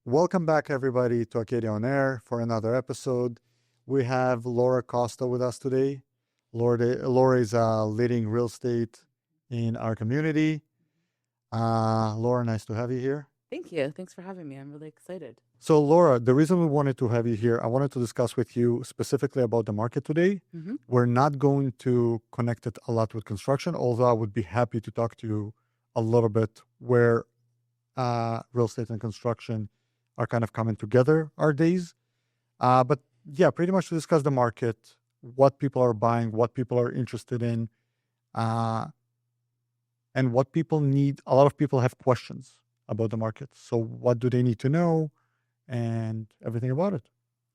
Welcome back, everybody, to Acadia on Air for another episode. We have Laura Costa with us today. Laura is leading real estate in our community. Laura, nice to have you here. Thank you. Thanks for having me. I'm really excited. So, Laura, the reason we wanted to have you here, I wanted to discuss with you specifically about the market today. Mm-hmm. We're not going to connect it a lot with construction, although I would be happy to talk to you a little bit where real estate and construction are kind of coming together our days. But yeah, pretty much to discuss the market, what people are buying, what people are interested in, and what people need. A lot of people have questions about the market. So what do they need to know and everything about it?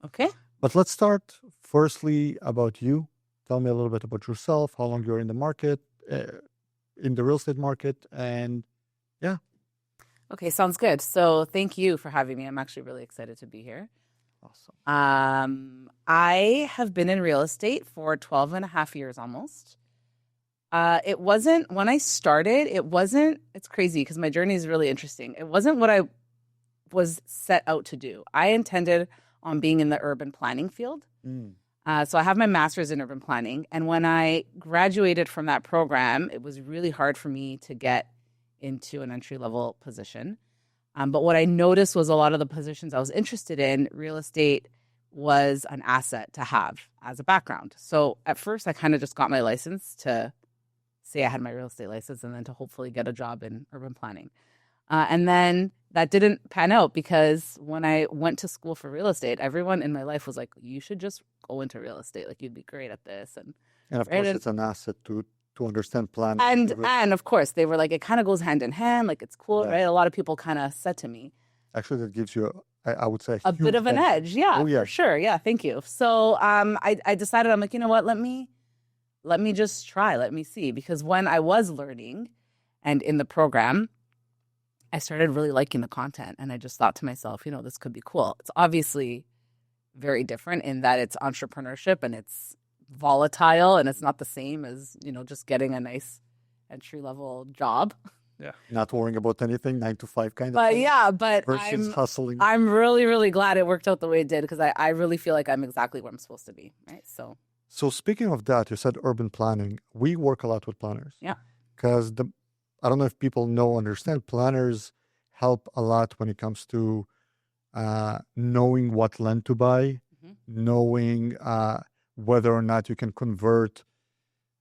Okay. But let's start firstly about you. Tell me a little bit about yourself, how long you're in the market, in the real estate market, and yeah. Okay, sounds good. So thank you for having me. I'm actually really excited to be here. Awesome. I have been in real estate for 12 and a half years almost. It wasn't, when I started, it's crazy because my journey is really interesting. It wasn't what I was set out to do. I intended on being in the urban planning field. So I have my master's in urban planning. And when I graduated from that program, it was really hard for me to get into an entry-level position. But what I noticed was a lot of the positions I was interested in, real estate was an asset to have as a background. So at first, I kind of just got my license to say I had my real estate license and then to hopefully get a job in urban planning. And then that didn't pan out because when I went to school for real estate, everyone in my life was like, you should just go into real estate. Like, you'd be great at this. And of course, it's an asset to understand planning. And of course, they were like, it kind of goes hand in hand. Like, it's cool, right? A lot of people kind of said to me. Actually, that gives you, I would say, a bit of an edge. Yeah, oh, yeah, for sure. Yeah, thank you. So I decided, I'm like, you know what? Let me just try. Let me see. Because when I was learning and in the program, I started really liking the content. And I just thought to myself, this could be cool. It's obviously very different in that it's entrepreneurship and it's volatile and it's not the same as, just getting a nice entry-level job. Yeah. Not worrying about anything, 9 to 5 kind of But thing. yeah, but versus hustling. I'm really, really glad it worked out the way it did because I really feel like I'm exactly where I'm supposed to be, right? So speaking of that, you said urban planning. We work a lot with planners. Yeah. Because I don't know if people understand, planners help a lot when it comes to knowing what land to buy, knowing whether or not you can convert,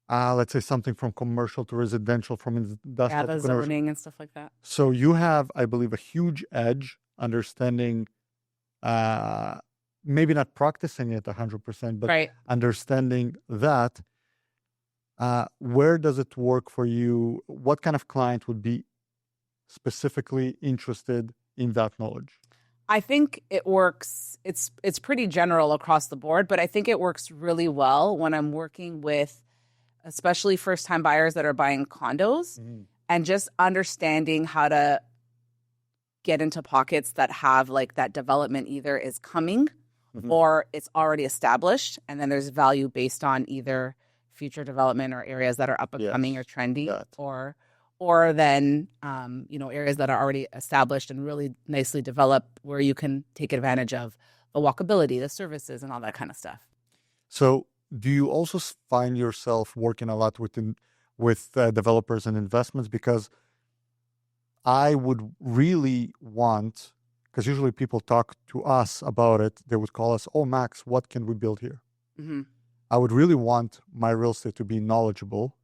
let's say, something from commercial to residential, from industrial to zoning and stuff like that. So you have, I believe, a huge edge understanding, maybe not practicing it 100%, but understanding that. Where does it work for you? What kind of client would be specifically interested in that knowledge? I think it works. It's pretty general across the board, but I think it works really well when I'm working with especially first-time buyers that are buying condos and just understanding how to get into pockets that have like that development either is coming or it's already established, and then there's value based on either future development or areas that are up and coming or trendy, or then areas that are already established and really nicely developed where you can take advantage of the walkability, the services, and all that kind of stuff. So do you also find yourself working a lot with developers and investments? Because I would really want, because usually people talk to us about it, they would call us, oh, Max, what can we build here? I would really want my real estate to be knowledgeable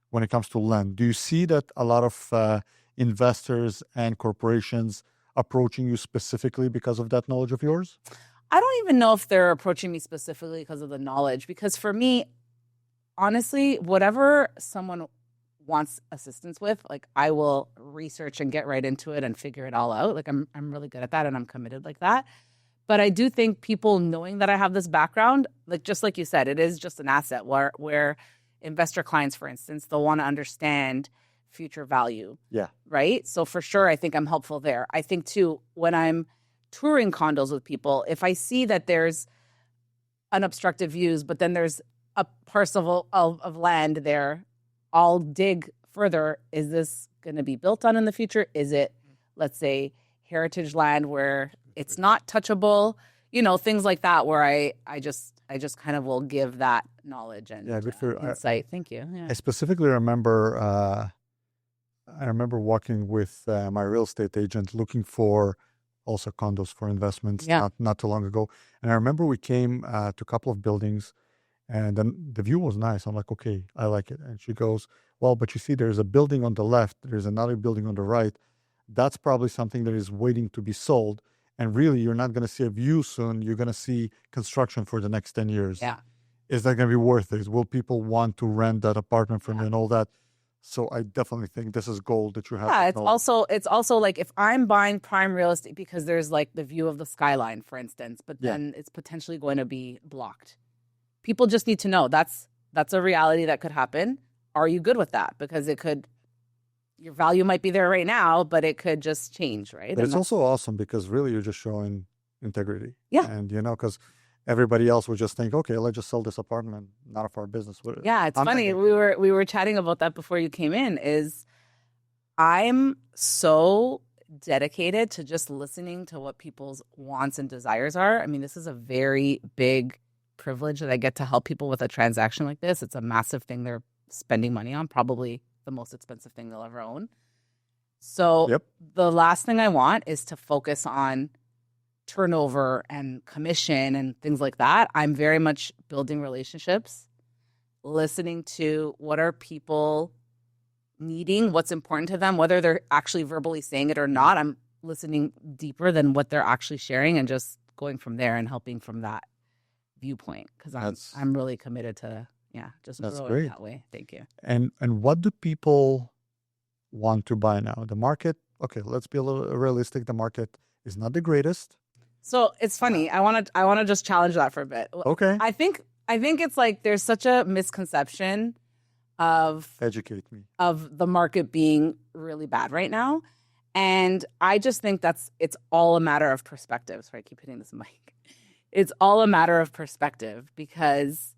when it comes to land. Do you see that a lot of investors and corporations approaching you specifically because of that knowledge of yours? I don't even know if they're approaching me specifically because of the knowledge, because for me, honestly, whatever someone wants assistance with, like, I will research and get right into it and figure it all out. Like, I'm really good at that and I'm committed like that. But I do think people knowing that I have this background, like, just like you said, it is just an asset where investor clients, for instance, they'll want to understand future value. Yeah. Right? So for sure, I think I'm helpful there. I think too, when I'm touring condos with people, if I see that there's unobstructed views, but then there's a parcel of land there, I'll dig further. Is this going to be built on in the future? Is it, let's say, heritage land where it's not touchable, things like that, where I just kind of will give that knowledge and good for you. insight. Thank you. Yeah. I specifically remember, walking with my real estate agent looking for also condos for investments not too long ago. And I remember we came to a couple of buildings, and then the view was nice. I'm like, okay, I like it. And she goes, well, but you see, there's a building on the left, there's another building on the right. That's probably something that is waiting to be sold. And really, you're not going to see a view soon. You're going to see construction for the next 10 years. Yeah. Is that going to be worth it? Will people want to rent that apartment from you and all that? So I definitely think this is gold that you have. Yeah, it's also like if I'm buying prime real estate because there's like the view of the skyline, for instance, but then it's potentially going to be blocked. People just need to know that's a reality that could happen. Are you good with that? Because your value might be there right now, but it could just change, right? But it's also awesome because really you're just showing integrity. Yeah. And, because everybody else would just think, okay, let's just sell this apartment, not of our business. Yeah, it's funny. We were chatting about that before you came in, is I'm so dedicated to just listening to what people's wants and desires are. I mean, this is a very big privilege that I get to help people with a transaction like this. It's a massive thing they're spending money on, probably the most expensive thing they'll ever own. So the last thing I want is to focus on turnover and commission and things like that. I'm very much building relationships, listening to what are people needing, what's important to them, whether they're actually verbally saying it or not. I'm listening deeper than what they're actually sharing and just going from there and helping from that viewpoint, because I'm really committed to just grow it that way. Thank you. And what do people want to buy now? The market, okay, let's be a little realistic. The market is not the greatest. So it's funny. I want to just challenge that for a bit. Okay. I think it's like there's such a misconception of educate me of the market being really bad right now, and I just think it's all a matter of perspective. Sorry, I keep hitting this mic. It's all a matter of perspective, because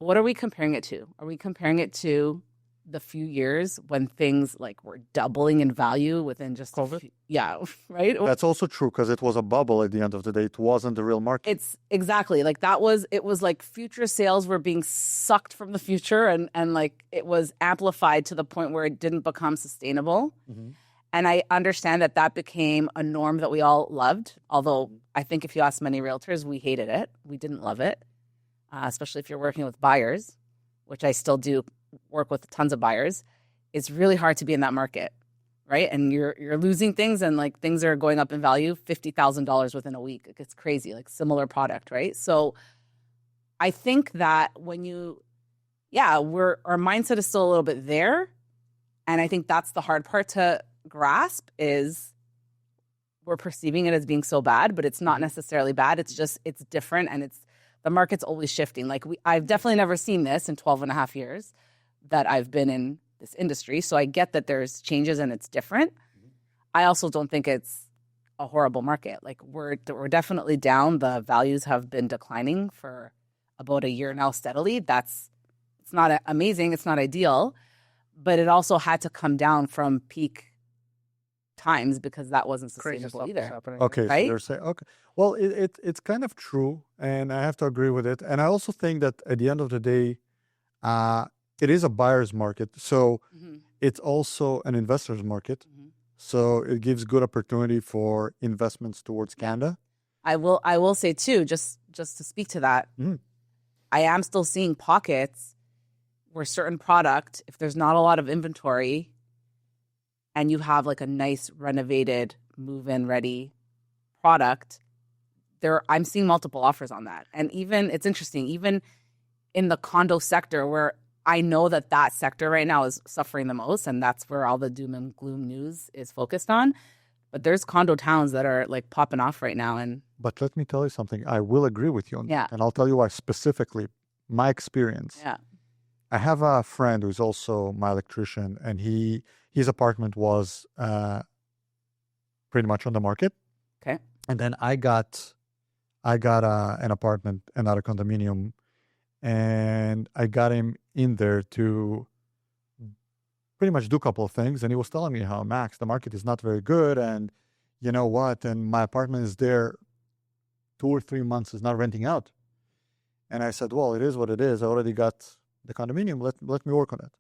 what are we comparing it to? Are we comparing it to the few years when things like were doubling in value within just COVID? Right? That's also true, because it was a bubble at the end of the day. It wasn't the real market. It's exactly like it was like future sales were being sucked from the future, and like it was amplified to the point where it didn't become sustainable. Mm-hmm. And I understand that became a norm that we all loved. Although I think if you ask many realtors, we hated it. We didn't love it, especially if you're working with buyers, which I still do work with tons of buyers. It's really hard to be in that market, right? And you're losing things, and like things are going up in value, $50,000 within a week. It's crazy, like similar product, right? So I think that when our mindset is still a little bit there, and I think that's the hard part to grasp, is we're perceiving it as being so bad, but it's not necessarily bad. It's just, it's different, and the market's always shifting. Like I've definitely never seen this in 12 and a half years that I've been in this industry. So I get that there's changes and it's different. I also don't think it's a horrible market. Like we're definitely down. The values have been declining for about a year now steadily. It's not amazing. It's not ideal, but it also had to come down from peak times because that wasn't sustainable either. Okay, right? So they're saying, okay. Well, it's kind of true, and I have to agree with it. And I also think that at the end of the day, it is a buyer's market, so it's also an investor's market. Mm-hmm. So it gives good opportunity for investments towards Canada. I will say too, just to speak to that, I am still seeing pockets where certain product, if there's not a lot of inventory, and you have like a nice renovated, move-in ready product, I'm seeing multiple offers on that. And even, it's interesting, even in the condo sector, where I know that sector right now is suffering the most, and that's where all the doom and gloom news is focused on. But there's condo towns that are like popping off right now. But let me tell you something. I will agree with you on that. And I'll tell you why specifically. My experience. Yeah. I have a friend who's also my electrician, and his apartment was pretty much on the market. Okay. And then I got an apartment, another condominium, and I got him in there to pretty much do a couple of things. And he was telling me how, Max, the market is not very good. And you know what? And my apartment is there 2 or 3 months, is not renting out. And I said, well, it is what it is. I already got the condominium. Let me work on it.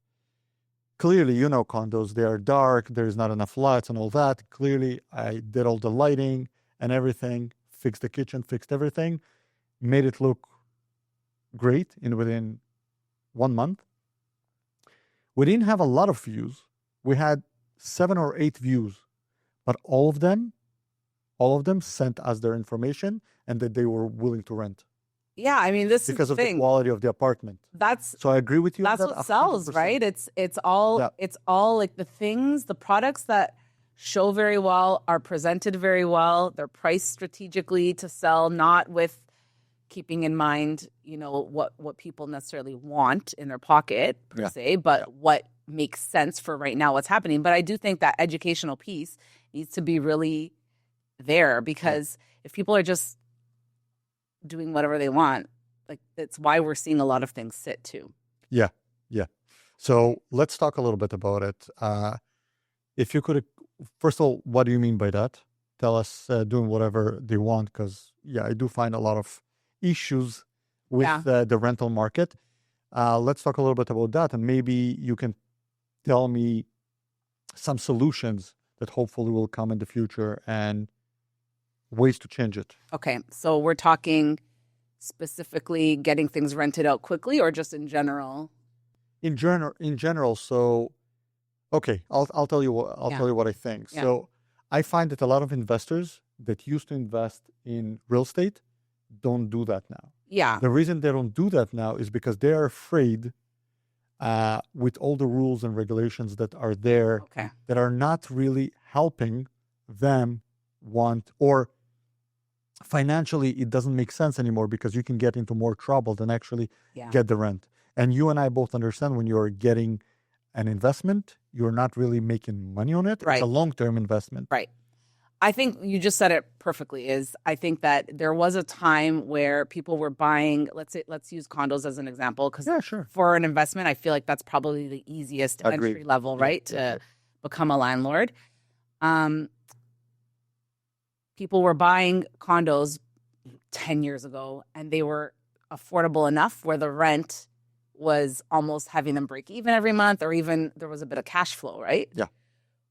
Clearly, you know, condos, they are dark. There's not enough lights and all that. Clearly, I did all the lighting and everything, fixed the kitchen, fixed everything, made it look great within 1 month. We didn't have a lot of views. We had 7 or 8 views, but all of them sent us their information and that they were willing to rent. Yeah, I mean, this because is of the quality of the apartment. So I agree with you. That's what sells, 100%. right? It's all like the products that show very well, are presented very well. They're priced strategically to sell, not with keeping in mind, you know, what people necessarily want in their pocket per se, but what makes sense for right now, what's happening. But I do think that educational piece needs to be really there, because if people are just doing whatever they want, like, that's why we're seeing a lot of things sit too. Yeah. So let's talk a little bit about it. If you could, first of all, what do you mean by that? Tell us doing whatever they want, because I do find a lot of issues with the rental market. Let's talk a little bit about that, and maybe you can tell me some solutions that hopefully will come in the future and ways to change it. Okay, so we're talking specifically getting things rented out quickly, or just in general? In general. So, okay, I'll tell you what I think. Yeah. So, I find that a lot of investors that used to invest in real estate don't do that now. Yeah. The reason they don't do that now is because they are afraid with all the rules and regulations that are there that are not really helping them or financially it doesn't make sense anymore, because you can get into more trouble than actually get the rent. And you and I both understand, when you're getting an investment, you're not really making money on it. Right. It's a long-term investment. Right. I think you just said it perfectly. I think that there was a time where people were buying, let's use condos as an example, because for an investment, I feel like that's probably the easiest entry level, right? To become a landlord. People were buying condos 10 years ago, and they were affordable enough where the rent was almost having them break even every month, or even there was a bit of cash flow, right? Yeah.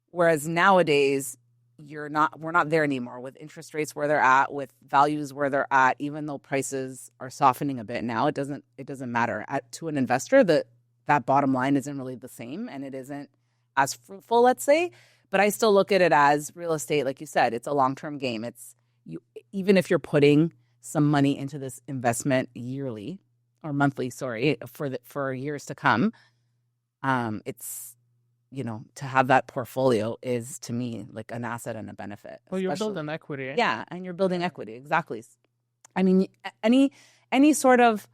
Whereas nowadays, we're not there anymore, with interest rates where they're at, with values where they're at. Even though prices are softening a bit now, it doesn't matter. To an investor, that bottom line isn't really the same, and it isn't as fruitful, let's say. But I still look at it as real estate, like you said, it's a long-term game. Even if you're putting some money into this investment yearly or monthly, for years to come, it's, you know, to have that portfolio is, to me, like an asset and a benefit. Well, you're building equity. Right? Yeah, and you're building equity, exactly. I mean, any sort of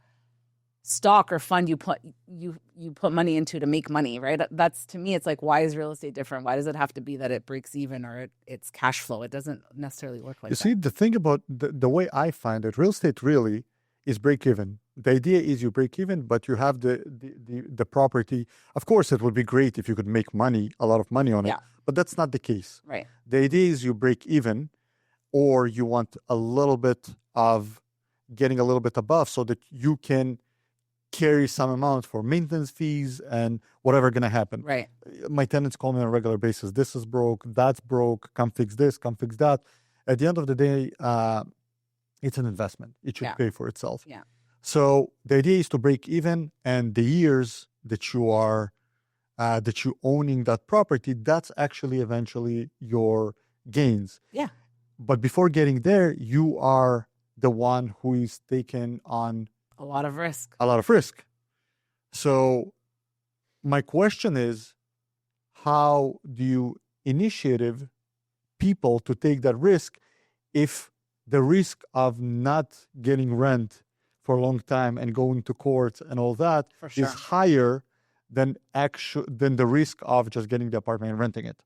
stock or fund you put money into to make money, right? That's, to me, it's like, why is real estate different? Why does it have to be that it breaks even or it's cash flow? It doesn't necessarily work like that. You see, the thing about the way I find it, real estate really is break even. The idea is you break even, but you have the property. Of course, it would be great if you could make a lot of money on it, but that's not the case. Right. The idea is you break even, or you want a little bit of getting a little bit above, so that you can carry some amount for maintenance fees and whatever going to happen. Right. My tenants call me on a regular basis. This is broke. That's broke. Come fix this. Come fix that. At the end of the day, it's an investment. It should pay for itself. Yeah. So the idea is to break even, and the years that you are owning that property, that's actually eventually your gains. Yeah. But before getting there, you are the one who is taking on a lot of risk. So my question is, how do you initiate people to take that risk if the risk of not getting rent for a long time and going to court and all that is higher than the risk of just getting the apartment and renting it?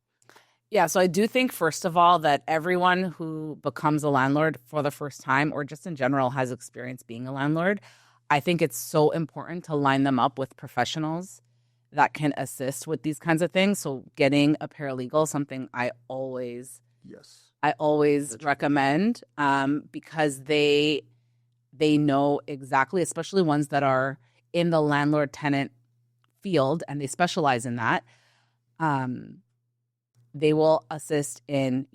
Yeah, so I do think, first of all, that everyone who becomes a landlord for the first time, or just in general has experience being a landlord, I think it's so important to line them up with professionals that can assist with these kinds of things. So getting a paralegal, something I always recommend, because they know exactly, especially ones that are in the landlord tenant field and they specialize in that. They will assist in,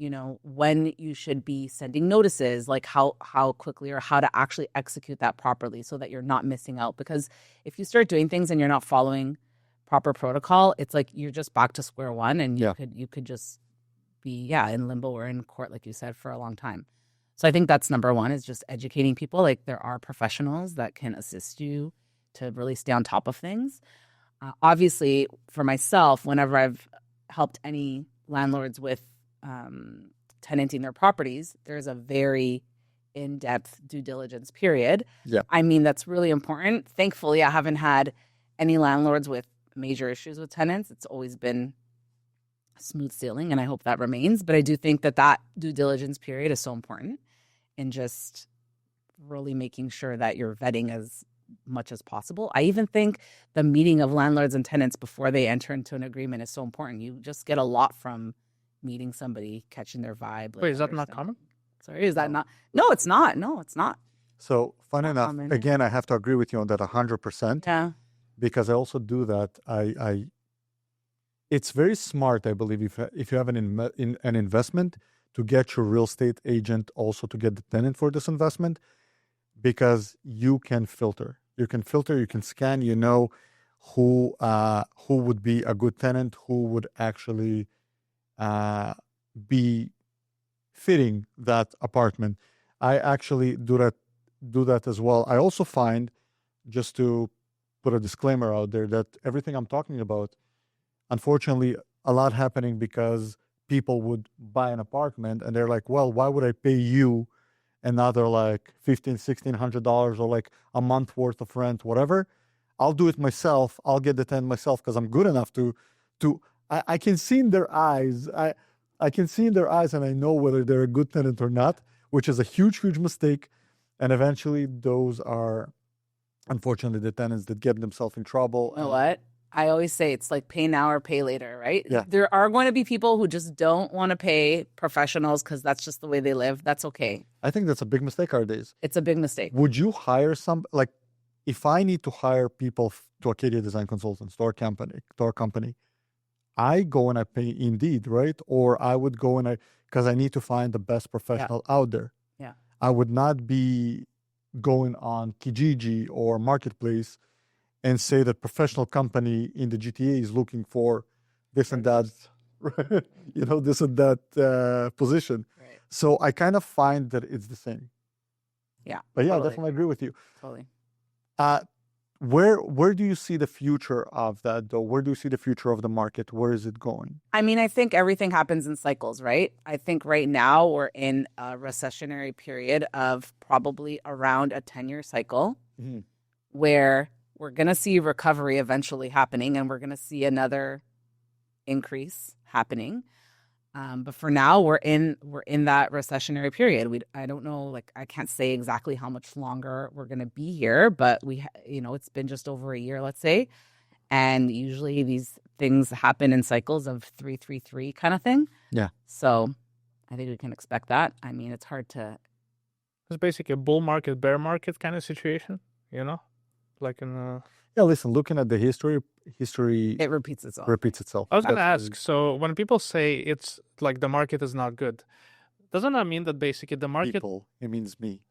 when you should be sending notices, like how quickly or how to actually execute that properly so that you're not missing out. Because if you start doing things and you're not following proper protocol, it's like you're just back to square one, and you could just be in limbo or in court, like you said, for a long time. So I think that's number one, is just educating people. Like, there are professionals that can assist you to really stay on top of things. Obviously, for myself, whenever I've helped any landlords with tenanting their properties, there's a very in-depth due diligence period. Yeah. I mean, that's really important. Thankfully, I haven't had any landlords with major issues with tenants. It's always been smooth sailing, and I hope that remains. But I do think that due diligence period is so important in just really making sure that you're vetting as much as possible. I even think the meeting of landlords and tenants before they enter into an agreement is so important. You just get a lot from meeting somebody, catching their vibe. Wait, is that not common? Sorry, is that not? No, it's not. No, it's not. So, fun enough, common. again, I have to agree with you on that 100%. Yeah. Because I also do that. It's very smart, I believe, if you have an investment, to get your real estate agent also to get the tenant for this investment, because you can filter. You can scan, who would be a good tenant, who would actually be fitting that apartment. I actually do that as well. I also find, just to put a disclaimer out there, that everything I'm talking about, unfortunately, a lot happening because people would buy an apartment and they're like, well, why would I pay you another like $1,600 or like a month worth of rent, whatever? I'll do it myself. I'll get the tenant myself because I'm good enough to I can see in their eyes. I can see in their eyes, and I know whether they're a good tenant or not, which is a huge, huge mistake. And eventually those are, unfortunately, the tenants that get themselves in trouble. You know what? I always say it's like pay now or pay later, right? Yeah. There are going to be people who just don't want to pay professionals because that's just the way they live. That's okay. I think that's a big mistake nowadays. It's a big mistake. Would you hire if I need to hire people to Acadia Design Consultants, to our company, I go and I pay Indeed, right? Or I would go because I need to find the best professional out there. Yeah. I would not be going on Kijiji or Marketplace and say that professional company in the GTA is looking for this and that, this and that position. Right. So I kind of find that it's the same. Yeah. But yeah, totally. definitely agree with you. Totally. Where do you see the future of that, though? Where do you see the future of the market? Where is it going? I mean, I think everything happens in cycles, right? I think right now we're in a recessionary period of probably around a 10-year cycle where we're going to see recovery eventually happening, and we're going to see another increase happening. But for now, we're in that recessionary period. I don't know, I can't say exactly how much longer we're going to be here, but it's been just over a year, let's say. And usually these things happen in cycles of 3-3-3 kind of thing. Yeah. So I think we can expect that. I mean, it's hard to. It's basically a bull market, bear market kind of situation, like in. Yeah, listen, looking at the history It repeats itself. Repeats itself. I was going to ask, so when people say it's like the market is not good, doesn't that mean that basically the market... People, it means me.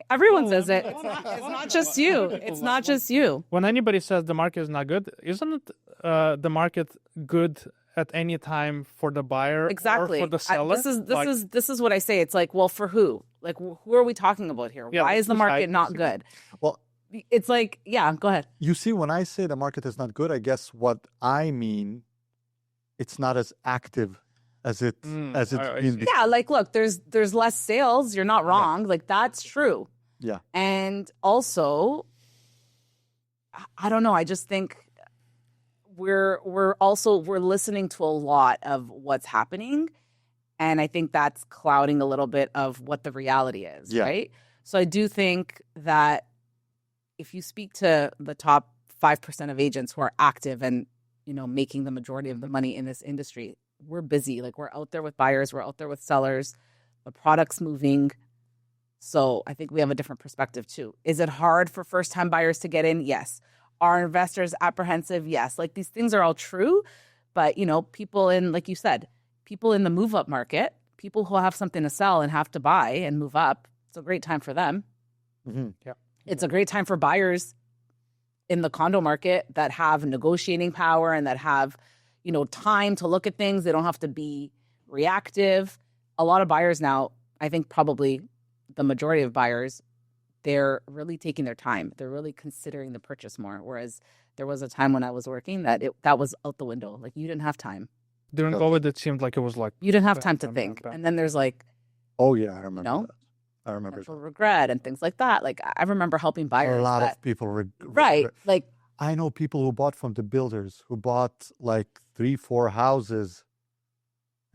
Everyone says it. It's not just you. It's not just you. When anybody says the market is not good, isn't the market good at any time for the buyer exactly. or for the seller? This is what I say. It's like, well, for who? Like, who are we talking about here? Yeah, why is the market not good? Well, it's like, yeah, go ahead. You see, when I say the market is not good, I guess what I mean, it's not as active as it's been. Yeah, like, look, there's less sales. You're not wrong. Yeah. Like, that's true. Yeah. And also, I don't know. I just think we're listening to a lot of what's happening, and I think that's clouding a little bit of what the reality is, right? So I do think that if you speak to the top 5% of agents who are active and making the majority of the money in this industry. We're busy. Like, we're out there with buyers, we're out there with sellers, the product's moving. So I think we have a different perspective too. Is it hard for first-time buyers to get in? Yes. Are investors apprehensive? Yes. Like, these things are all true, but people in, like you said, people in the move-up market, people who have something to sell and have to buy and move up, it's a great time for them. Mm-hmm. Yeah. It's a great time for buyers in the condo market that have negotiating power and that have, time to look at things. They don't have to be reactive. A lot of buyers now, I think probably the majority of buyers, they're really taking their time. They're really considering the purchase more. Whereas there was a time when I was working that was out the window. Like, you didn't have time. During COVID, it seemed like it was like You didn't have time to think. And then there's like, Oh yeah, I remember that. I remember potential that. regret and things like that. Like, I remember helping buyers. A lot that- of people right. Like, I know people who bought from the builders who bought like 3-4 houses,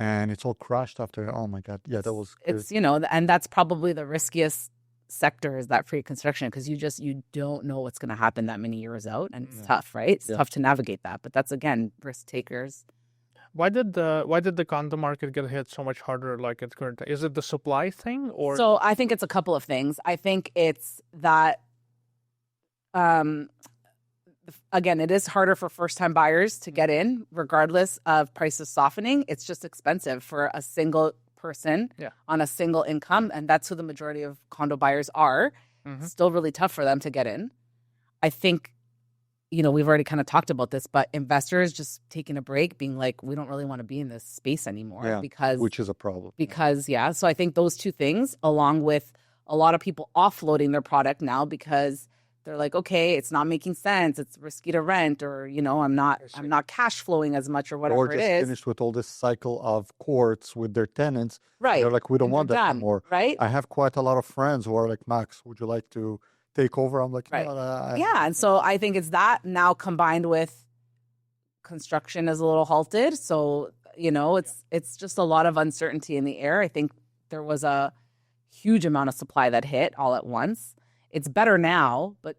and it's all crashed after. Oh my God, yeah, that was. it's and that's probably the riskiest sector, is that pre-construction, because you don't know what's going to happen that many years out, and it's tough, right? It's tough to navigate that, but that's, again, risk takers. Why did the condo market get hit so much harder? Like, at current, is it the supply thing or? So I think it's a couple of things. I think it's that, again, it is harder for first-time buyers to get in, regardless of prices softening. It's just expensive for a single person on a single income, and that's who the majority of condo buyers are. Still really tough for them to get in. I think, we've already kind of talked about this, but investors just taking a break, being like, we don't really want to be in this space anymore, which is a problem. So I think those two things, along with a lot of people offloading their product now because they're like, okay, it's not making sense, it's risky to rent, or I'm not cash flowing as much, or whatever or just it is. finished with all this cycle of courts with their tenants. Right. They're like, we don't And want they're that done, anymore. right? I have quite a lot of friends who are like, Max, would you like to take over? I'm like, Right. no, Yeah, and so I think it's that now combined with construction is a little halted. So, it's just a lot of uncertainty in the air. I think there was a huge amount of supply that hit all at once. It's better now, but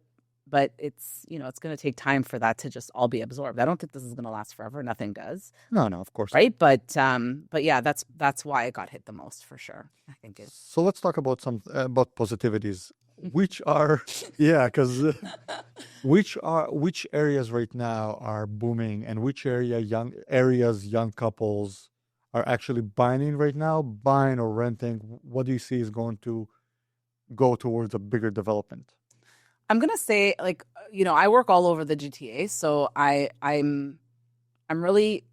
it's, it's going to take time for that to just all be absorbed. I don't think this is going to last forever. Nothing does. No, of course. Right. But yeah, that's why it got hit the most, for sure. I think it's. So let's talk about about positivities, which are, because which areas right now are booming, and which young couples are actually buying right now, buying or renting. What do you see is going to go towards a bigger development? I'm gonna say, like, I work all over the GTA, so I really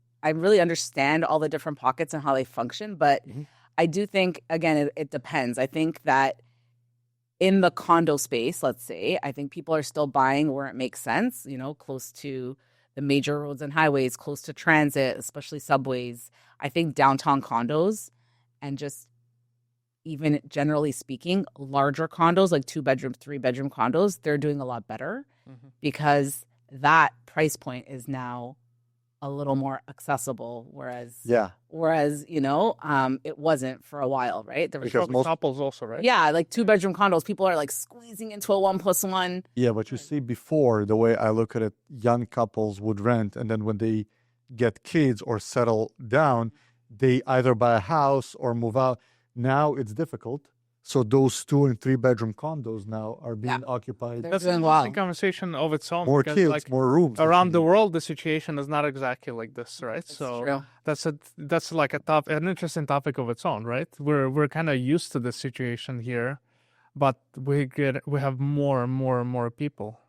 understand all the different pockets and how they function. But I do think, again, it depends. I think that in the condo space, let's say, I think people are still buying where it makes sense, close to the major roads and highways, close to transit, especially subways. I think downtown condos, and just even generally speaking, larger condos, like 2-bedroom, 3-bedroom condos, they're doing a lot better because that price point is now a little more accessible. Whereas, it wasn't for a while, right? There was Because most couples also, right? Yeah, like 2-bedroom condos, people are like squeezing into a 1+1. Yeah, but you see, before, the way I look at it, young couples would rent, and then when they get kids or settle down, they either buy a house or move out. Now it's difficult. So those 2- and 3-bedroom condos now are being occupied. They're That's doing an well. interesting conversation of its own. More because, kids, like, more rooms. around the world, the situation is not exactly like this, right? It's So true. that's like an interesting topic of its own, right? We're kind of used to this situation here, but we have more and more and more people,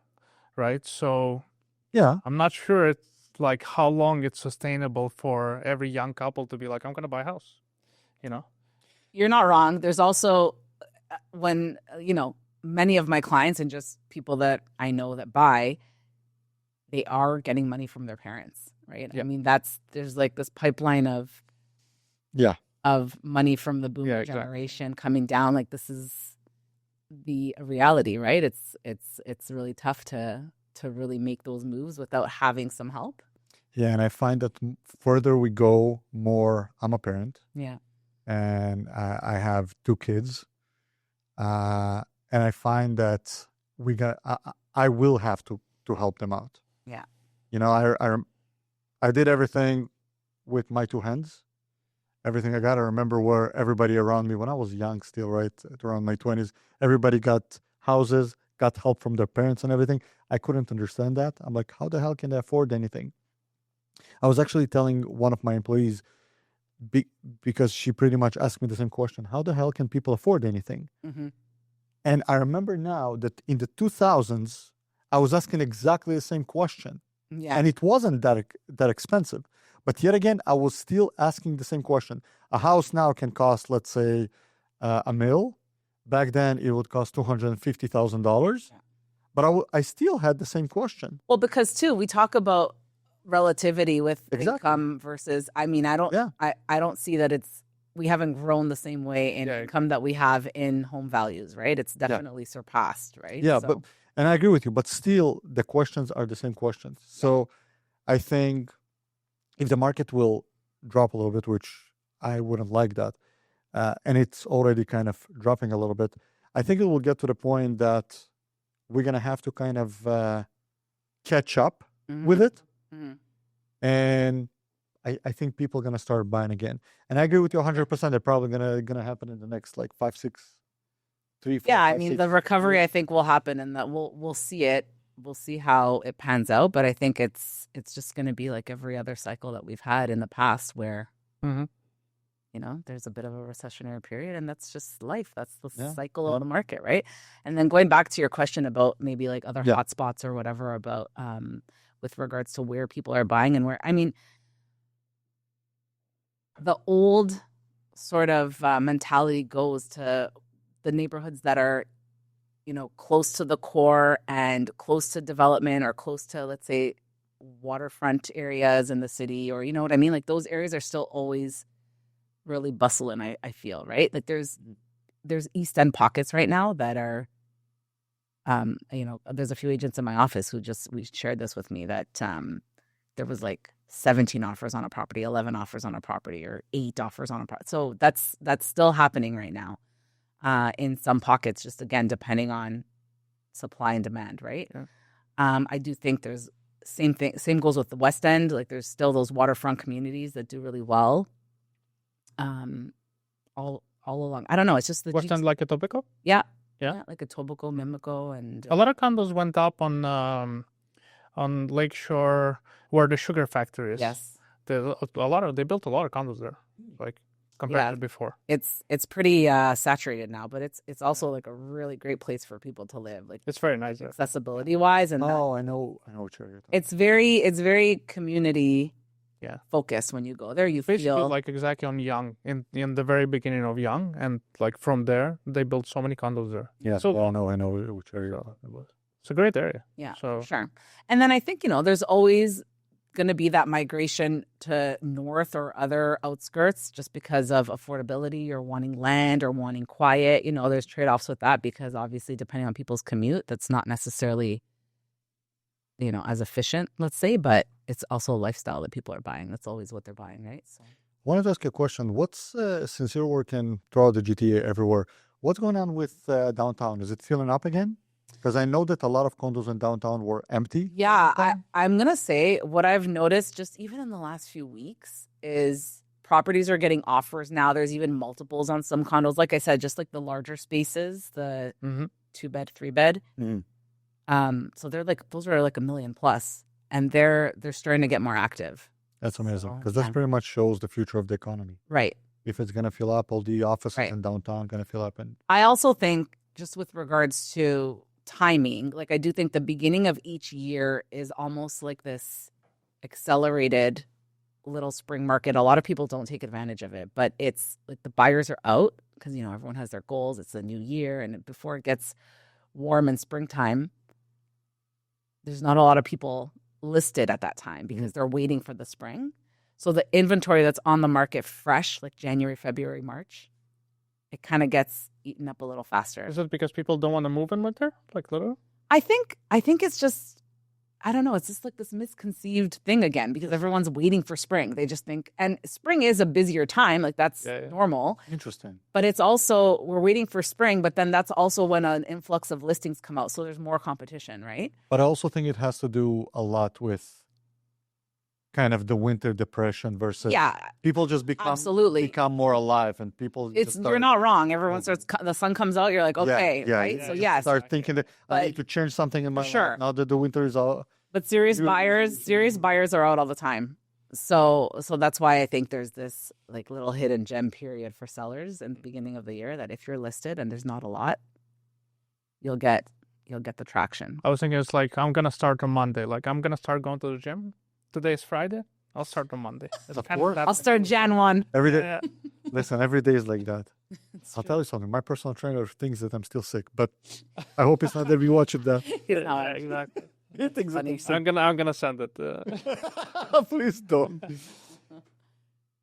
right? So Yeah. I'm not sure it's like how long it's sustainable for every young couple to be like, I'm gonna buy a house, You're not wrong. There's also when, many of my clients and just people that I know that buy, they are getting money from their parents, right? Yeah. I mean, there's like this pipeline of money from the boomer exactly. generation coming down. Like, this is the reality, right? It's really tough to really make those moves without having some help. Yeah, and I find that further we go, more I'm a parent. Yeah. And I have 2 kids, and I find that I will have to help them out. Yeah. I did everything with my two hands. Everything I got. I remember where everybody around me, when I was young still, right, at around my 20s, everybody got houses, got help from their parents and everything. I couldn't understand that. I'm like, how the hell can they afford anything? I was actually telling one of my employees, because she pretty much asked me the same question, how the hell can people afford anything? Mm-hmm. And I remember now that in the 2000s, I was asking exactly the same question. Yeah. And it wasn't that expensive. But yet again, I was still asking the same question. A house now can cost, let's say, $1 million. Back then, it would cost $250,000. But I still had the same question. Well, because too, we talk about relativity with Exactly. income versus. I mean, I don't see that we haven't grown the same way in income that we have in home values, right? It's definitely surpassed, right? Yeah, and I agree with you, but still the questions are the same questions. So I think if the market will drop a little bit, which I wouldn't like that, and it's already kind of dropping a little bit, I think it will get to the point that we're going to have to kind of catch up with it. Mm-hmm. And I think people are going to start buying again. And I agree with you 100%. They're probably going to happen in the next like 5, 6, 3, 4, Yeah, 5, I mean, 6 the recovery years. I think will happen, and that we'll see it. We'll see how it pans out. But I think it's just going to be like every other cycle that we've had in the past, where there's a bit of a recessionary period, and that's just life. That's the cycle of the market, right? And then going back to your question about maybe like other hotspots or whatever about with regards to where people are buying and where, I mean, the old sort of mentality goes to the neighborhoods that are, close to the core and close to development or close to, let's say, waterfront areas in the city, or you know what I mean? Like those areas are still always really bustling, I feel, right? Like there's East End pockets right now that are, there's a few agents in my office who we shared this with me that there was like 17 offers on a property, 11 offers on a property, or 8 offers on a property. So that's still happening right now in some pockets, just again, depending on supply and demand, right? Yeah. I do think there's same goes with the West End. Like there's still those waterfront communities that do really well. All along. I don't know. It's just the West End, like Etobicoke? Yeah, Yeah. like Etobicoke, Mimico, and a lot of condos went up on Lakeshore where the sugar factory is. Yes, They built a lot of condos there, like compared to before. It's pretty saturated now, but it's also like a really great place for people to live. Like it's very nice accessibility wise, and I know what you're talking. It's very community focused when you go there. You basically feel like exactly on Young in the very beginning of Young, and like from there they built so many condos there. Yeah, so I know which area it was. It's a great area. Yeah, so sure. And then I think there's always going to be that migration to north or other outskirts just because of affordability or wanting land or wanting quiet. There's trade-offs with that because obviously depending on people's commute, that's not necessarily as efficient, let's say, but it's also a lifestyle that people are buying. That's always what they're buying, right? So I wanted to ask you a question. What's since you're working throughout the GTA everywhere, what's going on with downtown? Is it filling up again? Because I know that a lot of condos in downtown were empty. Yeah, I'm going to say what I've noticed just even in the last few weeks is properties are getting offers now. There's even multiples on some condos. Like I said, just like the larger spaces, the 2-bed, 3-bed. So they're like, those are like $1 million plus, and they're starting to get more active. That's amazing because that pretty much shows the future of the economy. Right. If it's going to fill up, all the offices in downtown going to fill up. And I also think just with regards to timing, like I do think the beginning of each year is almost like this accelerated little spring market. A lot of people don't take advantage of it, but it's like the buyers are out because everyone has their goals. It's the new year, and before it gets warm in springtime, there's not a lot of people listed at that time because they're waiting for the spring. So the inventory that's on the market fresh, like January, February, March, it kind of gets eaten up a little faster. Is it because people don't want to move in winter? Like literally? I think it's just, I don't know. It's just like this misconceived thing again because everyone's waiting for spring. They just think, and spring is a busier time. Like that's normal. Interesting. But it's also, we're waiting for spring, but then that's also when an influx of listings come out. So there's more competition, right? But I also think it has to do a lot with kind of the winter depression versus people just absolutely become more alive, and people it's just you're not wrong. Everyone starts the sun comes out, you're like, okay, right? Yeah, So just yes, start thinking that I need to change something in my life now that the winter is all. But serious buyers are out all the time. So that's why I think there's this like little hidden gem period for sellers in the beginning of the year that if you're listed and there's not a lot, you'll get the traction. I was thinking it's like I'm gonna start on Monday. Like I'm gonna start going to the gym. Today is Friday. I'll start on Monday. I'll start Jan 1. Every day. Listen, every day is like that. I'll tell you something. My personal trainer thinks that I'm still sick, but I hope it's not that we watch it. That exactly. He thinks that I'm gonna send it. Please don't.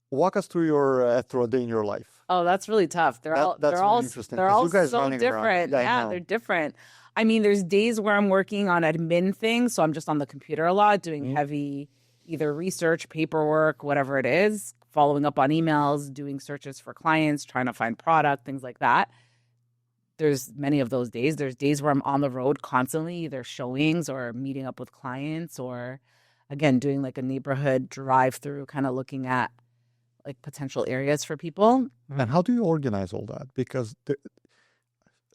Walk us through your through a day in your life. Oh, that's really tough. They're all interesting. They're all you guys so different. Yeah, they're different. I mean, there's days where I'm working on admin things, so I'm just on the computer a lot, doing heavy either research, paperwork, whatever it is, following up on emails, doing searches for clients, trying to find product, things like that. There's many of those days. There's days where I'm on the road constantly, either showings or meeting up with clients or, again, doing like a neighborhood drive-through, kind of looking at like potential areas for people. And how do you organize all that? Because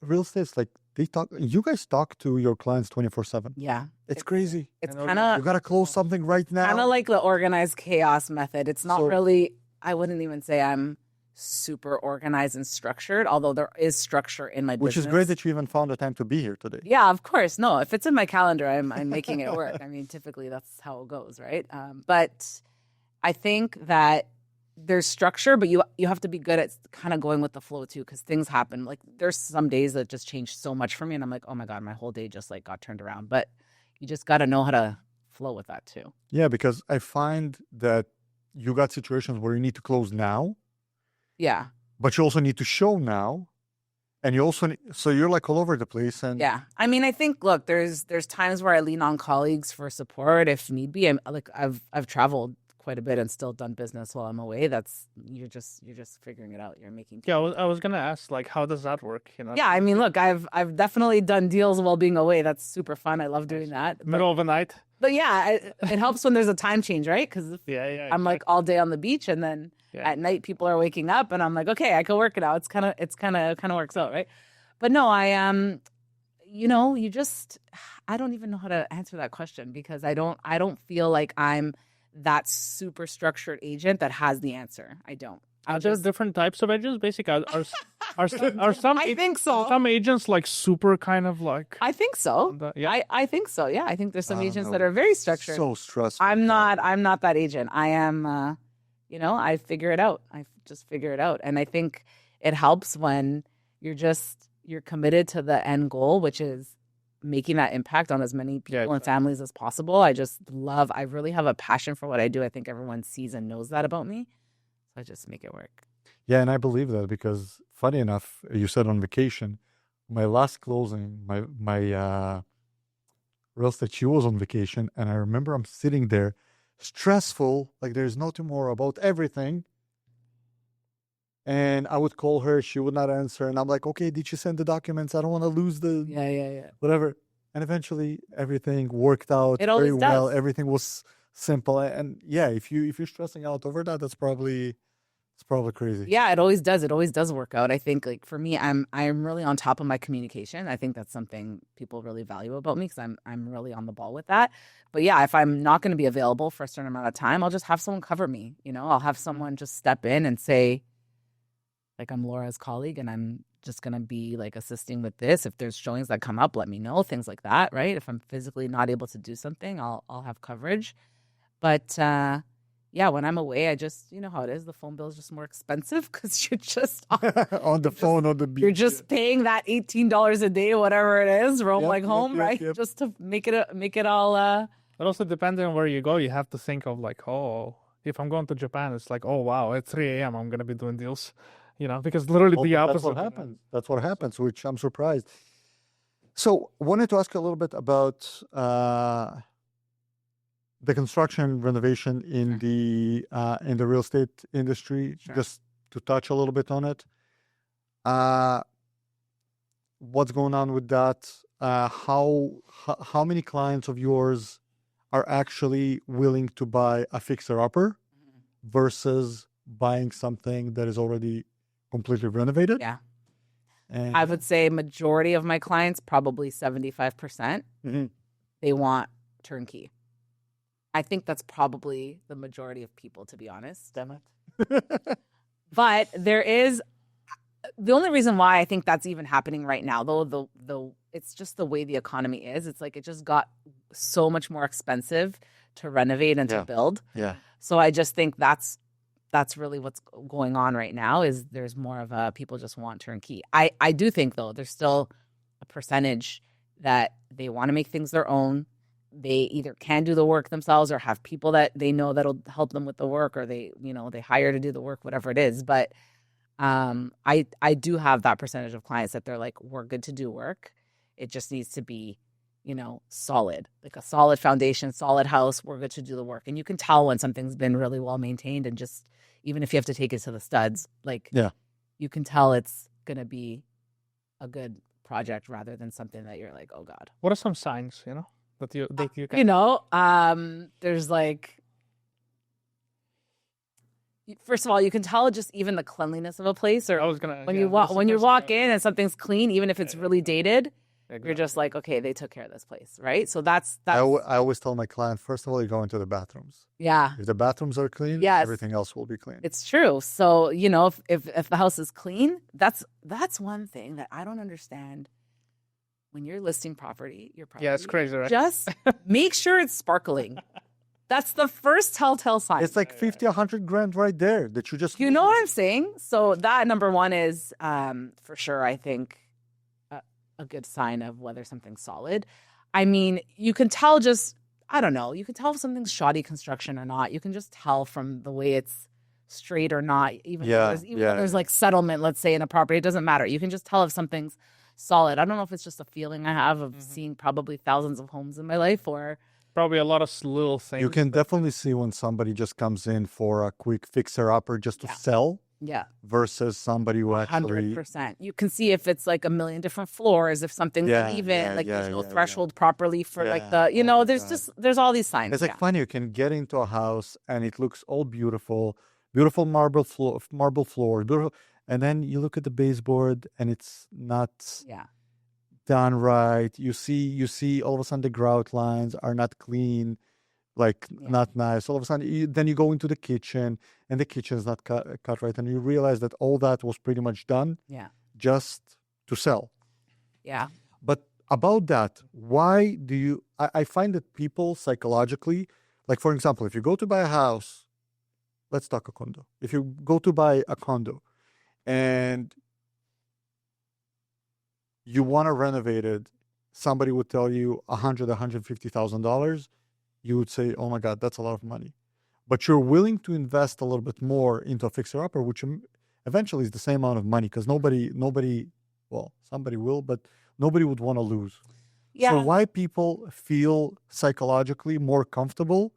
real estate's like you guys talk to your clients 24/7. Yeah. It's crazy. It's kind of... You got to close something right now. Kind of like the organized chaos method. It's not really... I wouldn't even say I'm super organized and structured, although there is structure in my business. Which is great that you even found the time to be here today. Yeah, of course. No, if it's in my calendar, I'm making it work. I mean, typically that's how it goes, right? But I think that there's structure, but you have to be good at kind of going with the flow too, because things happen. Like there's some days that just change so much for me, and I'm like, oh my God, my whole day just like got turned around. But you just got to know how to flow with that too. Yeah, because I find that you got situations where you need to close now. Yeah. But you also need to show now. And you also so you're like all over the place. And yeah, I mean, I think look, there's times where I lean on colleagues for support if need be. I've traveled quite a bit and still done business while I'm away. That's you're just figuring it out. You're making. Yeah, I was gonna ask, like, how does that work? You know. Yeah, I mean, look, I've definitely done deals while being away. That's super fun. I love doing that. Middle of the night. But yeah, it helps when there's a time change, right? Because I'm like all day on the beach, and then at night people are waking up, and I'm like, okay, I can work it out. It's kind of works out, right? But no, I I don't even know how to answer that question because I don't feel like I'm that super structured agent that has the answer. I don't. Are there different types of agents? Basically, are some? I think so. Some agents like super kind of like. I think so. I think so. Yeah, I think there's some agents that are very structured. So stressful. I'm not that agent. I am. I figure it out. I just figure it out, and I think it helps when you're committed to the end goal, which is making that impact on as many people and families as possible. I really have a passion for what I do. I think everyone sees and knows that about me. So I just make it work. Yeah, and I believe that because funny enough, you said on vacation, my last closing, my real estate, she was on vacation. And I remember I'm sitting there stressful, like there's no tomorrow about everything. And I would call her, she would not answer. And I'm like, okay, did you send the documents? I don't want to lose the whatever. And eventually everything worked out very well. Everything was simple. And yeah, if you're stressing out over that, it's probably crazy. Yeah, it always does. It always does work out. I think like for me, I'm really on top of my communication. I think that's something people really value about me because I'm really on the ball with that. But yeah, if I'm not going to be available for a certain amount of time, I'll just have someone cover me. I'll have someone just step in and say, like, I'm Laura's colleague and I'm just going to be like assisting with this. If there's showings that come up, let me know, things like that, right? If I'm physically not able to do something, I'll have coverage. But yeah, when I'm away, I just, you know how it is. The phone bill is just more expensive because you're just on the phone on the beach. You're just paying that $18 a day, whatever it is, rolling home, right? Yep. Just to make it all. But also depending on where you go, you have to think of like, oh, if I'm going to Japan, it's like, oh wow, at 3 a.m. I'm gonna be doing deals. Because literally the opposite. That's what happens, which I'm surprised. So, wanted to ask you a little bit about the construction renovation in the real estate industry, just to touch a little bit on it. What's going on with that? How many clients of yours are actually willing to buy a fixer-upper versus buying something that is already completely renovated. Yeah. And I would say majority of my clients, probably 75%, they want turnkey. I think that's probably the majority of people, to be honest. Damn it. But there is the only reason why I think that's even happening right now, though, it's just the way the economy is. It's like it just got so much more expensive to renovate and to build. Yeah. So I just think that's really what's going on right now. Is there's more of a people just want turnkey. I do think though there's still a percentage that they want to make things their own. They either can do the work themselves or have people that they know that'll help them with the work, or they hire to do the work, whatever it is. But I do have that percentage of clients that they're like, we're good to do work. It just needs to be, solid, like a solid foundation, solid house. We're good to do the work. And you can tell when something's been really well maintained, and just, even if you have to take it to the studs, you can tell it's going to be a good project rather than something that you're like, oh God. What are some signs, that you can... there's like, first of all, you can tell just even the cleanliness of a place, or when you walk in and something's clean, even if it's really dated, you're just like, okay, they took care of this place, right? So that's I always tell my client, first of all, you go into the bathrooms. Yeah. If the bathrooms are clean, yes, everything else will be clean. It's true. So, if the house is clean, that's one thing that I don't understand. When you're listing your property. Yeah, it's crazy, right? Just make sure it's sparkling. That's the first telltale sign. It's like 50, 100 grand right there that you just... You know what I'm saying? So that, number one, is for sure, I think, a good sign of whether something's solid. I mean, you can tell just, I don't know, you can tell if something's shoddy construction or not. You can just tell from the way it's straight or not. Even if there's like settlement, let's say, in a property, it doesn't matter. You can just tell if something's solid. I don't know if it's just a feeling I have of seeing probably thousands of homes in my life, or probably a lot of little things. You can definitely see when somebody just comes in for a quick fixer-upper just to sell. Yeah. Versus somebody who actually... 100%. You can see if it's like a million different floors, if something's uneven, there's no threshold properly for there's all these signs. It's like funny, you can get into a house and it looks all beautiful marble floor, beautiful. And then you look at the baseboard and it's not done right. You see all of a sudden the grout lines are not clean, not nice. All of a sudden, then you go into the kitchen and the kitchen is not cut right. And you realize that all that was pretty much done just to sell. Yeah. But about that, why do you... I find that people psychologically, like for example, if you go to buy a house, let's talk a condo. If you go to buy a condo, and you want to renovate it, somebody would tell you $150,000. You would say, "Oh my God, that's a lot of money," but you're willing to invest a little bit more into a fixer-upper, which eventually is the same amount of money, because somebody will, but nobody would want to lose. Yeah. So why people feel psychologically more comfortable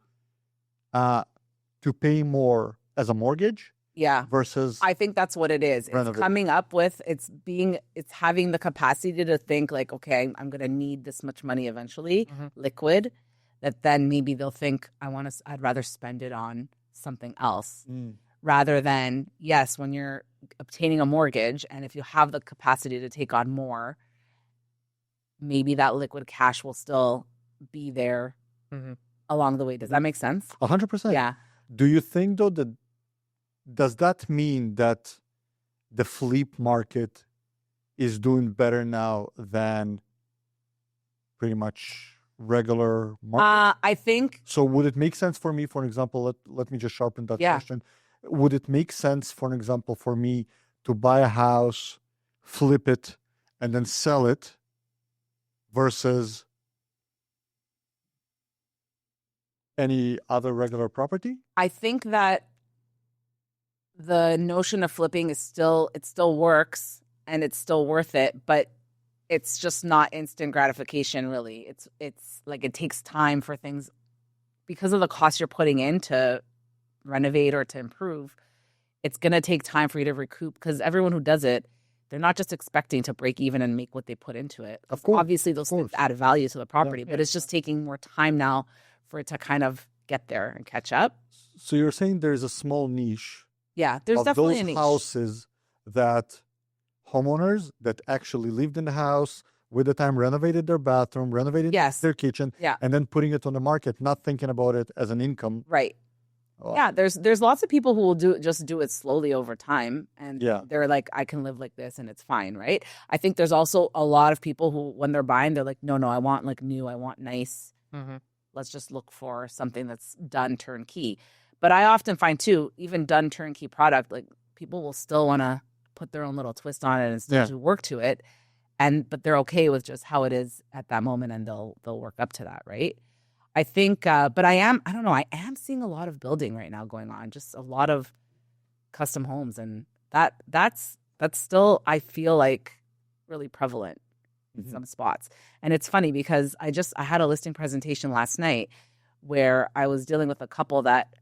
to pay more as a mortgage? Yeah. Versus, I think that's what it is. Renovate. It's coming up with, it's having the capacity to think like, okay, I'm going to need this much money eventually, liquid, that then maybe they'll think, I'd rather spend it on something else rather than, yes, when you're obtaining a mortgage and if you have the capacity to take on more, maybe that liquid cash will still be there along the way. Does that make sense? 100%. Yeah. Do you think though does that mean that the flip market is doing better now than pretty much regular market? I think... So would it make sense for me, for example, let me just sharpen that question. Would it make sense, for example, for me to buy a house, flip it, and then sell it versus any other regular property? I think that the notion of flipping it still works and it's still worth it, but it's just not instant gratification, really. It's like it takes time for things because of the cost you're putting in to renovate or to improve. It's going to take time for you to recoup, because everyone who does it, they're not just expecting to break even and make what they put into it. Of course. Obviously, those things add value to the property, but it's just taking more time now for it to kind of get there and catch up. So you're saying there's a small niche Yeah, there's of definitely those a niche. houses that homeowners that actually lived in the house with the time renovated their bathroom, renovated Yes. their kitchen, Yeah. and then putting it on the market, not thinking about it as an income. Right. Oh, Yeah, there's lots of people who will do it slowly over time, and Yeah. they're like, I can live like this and it's fine, right? I think there's also a lot of people who, when they're buying, they're like, no, I want like new, I want nice. Mhm. Let's just look for something that's done turnkey. But I often find too, even done turnkey product, like people will still want to put their own little twist on it and still Yeah. do work to it, but they're okay with just how it is at that moment, and they'll work up to that, right? I think, but I don't know, I am seeing a lot of building right now going on, just a lot of custom homes, and that's still, I feel like, really prevalent in some spots. And it's funny because I had a listing presentation last night where I was dealing with a couple that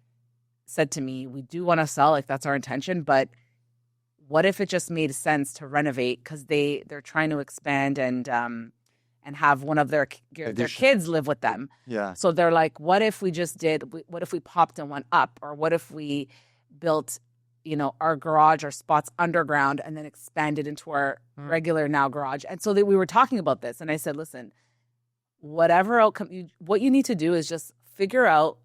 said to me, we do want to sell, like that's our intention, but what if it just made sense to renovate, because they're trying to expand and have one of their kids live with them. Yeah. So they're like, what if we popped in one up, or what if we built, our garage or spots underground and then expanded into our regular now garage. And so we were talking about this, and I said, listen, whatever outcome, what you need to do is just figure out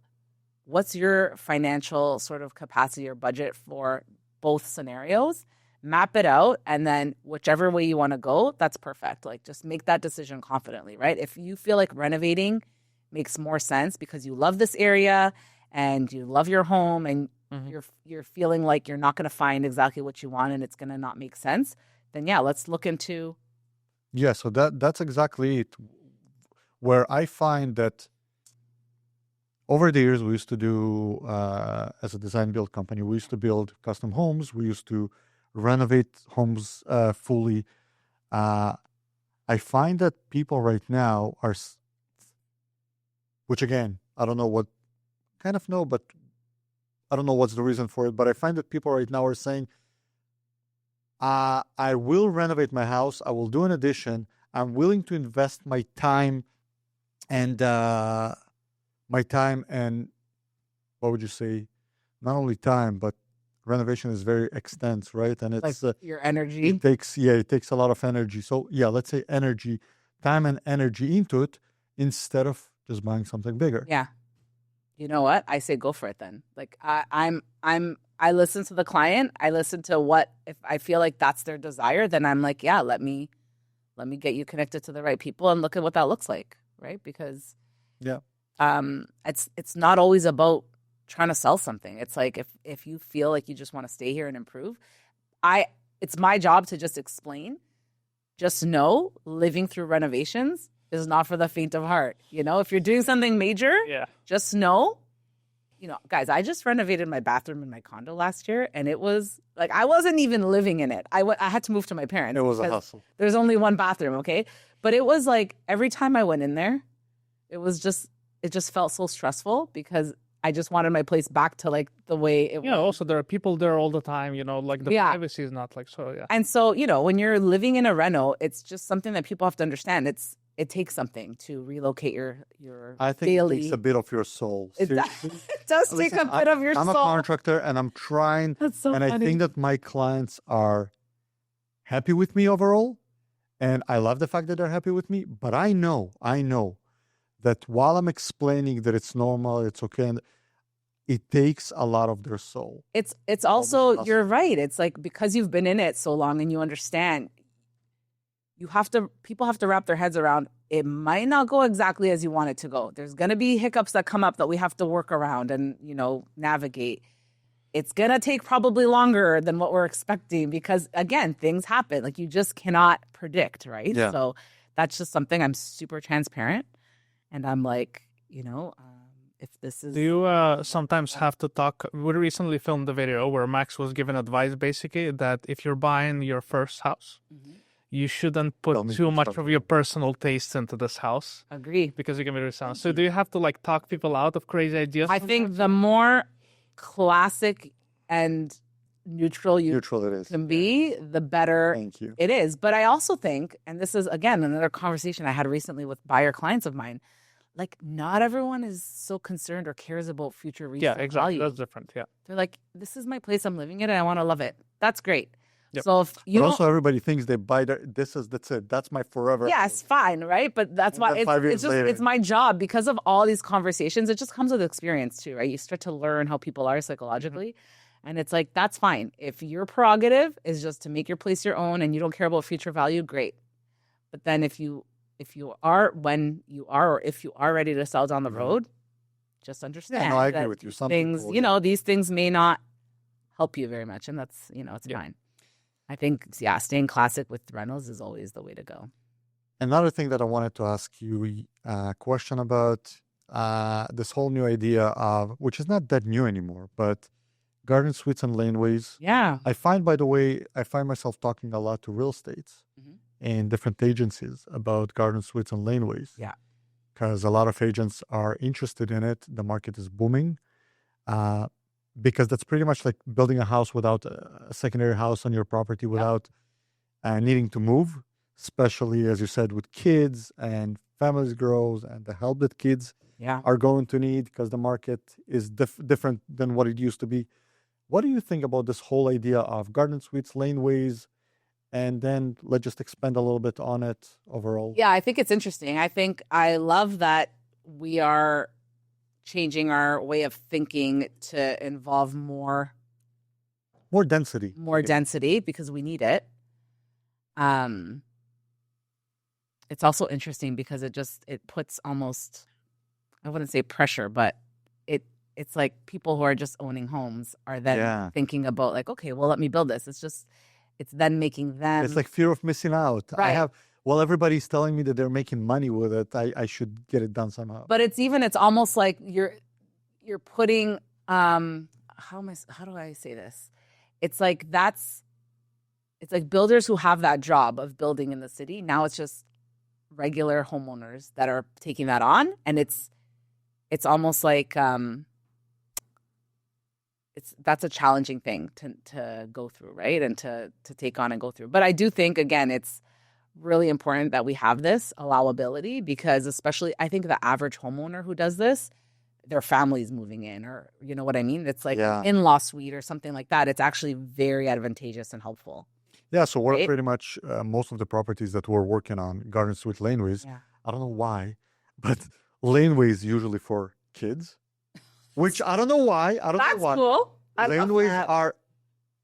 what's your financial sort of capacity or budget for both scenarios, map it out, and then whichever way you want to go, that's perfect. Like, just make that decision confidently, right? If you feel like renovating makes more sense because you love this area and you love your home, and you're feeling like you're not going to find exactly what you want and it's going to not make sense, then yeah, let's look into. Yeah, so that's exactly it. Where I find that over the years, we used to do, as a design build company, we used to build custom homes. We used to renovate homes fully. I find that people right now are, which again, I don't know what, kind of know, but I don't know what's the reason for it. But I find that people right now are saying, I will renovate my house. I will do an addition. I'm willing to invest my time and what would you say? Not only time, but renovation is very extensive, right? And it's like your energy. It takes a lot of energy. So yeah, let's say time and energy into it instead of just buying something bigger. Yeah. You know what? I say go for it then. Like I listen to the client. I listen to what, if I feel like that's their desire, then I'm like, yeah, let me get you connected to the right people and look at what that looks like, right? Because it's not always about trying to sell something. It's like if you feel like you just want to stay here and improve, it's my job to just explain. Just know, living through renovations is not for the faint of heart. If you're doing something major, just know, guys, I just renovated my bathroom in my condo last year, and it was like, I wasn't even living in it. I had to move to my parents. It was a hustle. There's only one bathroom, okay? But it was like, every time I went in there, it just felt so stressful because I just wanted my place back to like the way it was. Yeah, also there are people there all the time, like the privacy is not like so, yeah. And so, when you're living in a reno, it's just something that people have to understand. It takes something to relocate your I think daily. it takes a bit of your soul. It does take a bit of your soul. I'm a contractor and I'm trying. That's so funny. I think that my clients are happy with me overall. And I love the fact that they're happy with me. But I know that while I'm explaining that it's normal, it's okay, and it takes a lot of their soul. It's also, you're right. It's like, because you've been in it so long and you understand, people have to wrap their heads around, it might not go exactly as you want it to go. There's going to be hiccups that come up that we have to work around and, navigate. It's going to take probably longer than what we're expecting because, again, things happen. Like, you just cannot predict, right? Yeah. So that's just something I'm super transparent. And I'm like, if this is... Do you sometimes have to talk? We recently filmed the video where Max was given advice, basically, that if you're buying your first house, you shouldn't put too much of your personal taste into this house. Agree. Because you can be really So do you have to talk people out of crazy ideas? I think the more classic and neutral it is. Can be, the better it is. But I also think, and this is, again, another conversation I had recently with buyer clients of mine, like not everyone is so concerned or cares about future resale Yeah, exactly. value. That's different. Yeah. They're like, this is my place, I'm living in it, I want to love it. That's great. Yep. So if you But don't, also everybody thinks they buy that's it. That's my forever. yes, fine, right? But that's And why then 5 years it's just later. it's my job because of all these conversations. It just comes with experience too, right? You start to learn how people are psychologically. And it's like, that's fine. If your prerogative is just to make your place your own and you don't care about future value, great. But then if you are ready to sell down the road, just understand. Yeah, no, I agree that with you. Some things, people, these things may not help you very much, and that's, it's fine. I think, staying classic with rentals is always the way to go. Another thing that I wanted to ask you a question about this whole new idea of, which is not that new anymore, but garden suites and laneways. Yeah. I find myself talking a lot to real estates and different agencies about garden suites and laneways. Yeah. Because a lot of agents are interested in it. The market is booming. Because that's pretty much like building a house without a secondary house on your property without needing to move, especially, as you said, with kids and families grows and the help that kids are going to need because the market is different than what it used to be. What do you think about this whole idea of garden suites, laneways, and then let's just expand a little bit on it overall? Yeah, I think it's interesting. I love that we are changing our way of thinking to involve more density. More density because we need it. It's also interesting because it puts almost, I wouldn't say pressure, but it's like people who are just owning homes are then thinking about like, okay, well, let me build this. It's then making them. It's like fear of missing out. Right. Everybody's telling me that they're making money with it. I should get it done somehow. But it's almost like you're putting, how do I say this? It's like builders who have that job of building in the city. Now it's just regular homeowners that are taking that on. And it's almost like, that's a challenging thing to go through, right? And to take on and go through. But I do think, again, it's really important that we have this allowability because especially I think the average homeowner who does this, their family's moving in or you know what I mean? It's like an in-law suite or something like that. It's actually very advantageous and helpful. Yeah, so we're pretty much most of the properties that we're working on, garden suite laneways, I don't know why, but laneways usually for kids, which I don't know why. That's cool. Laneways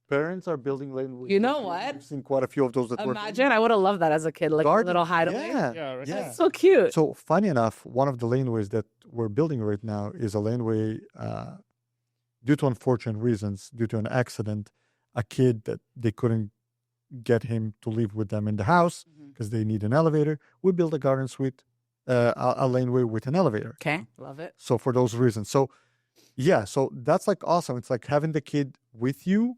parents are building laneways. You know what? I've seen quite a few of those that Imagine, I would have loved that as a kid, like a little hideaway. Yeah. That's so cute. So funny enough, one of the laneways that we're building right now is a laneway due to unfortunate reasons, due to an accident, a kid that they couldn't get him to live with them in the house because they need an elevator. We built a garden suite, a laneway with an elevator. Okay, love it. So for those reasons. So so that's like awesome. It's like having the kid with you,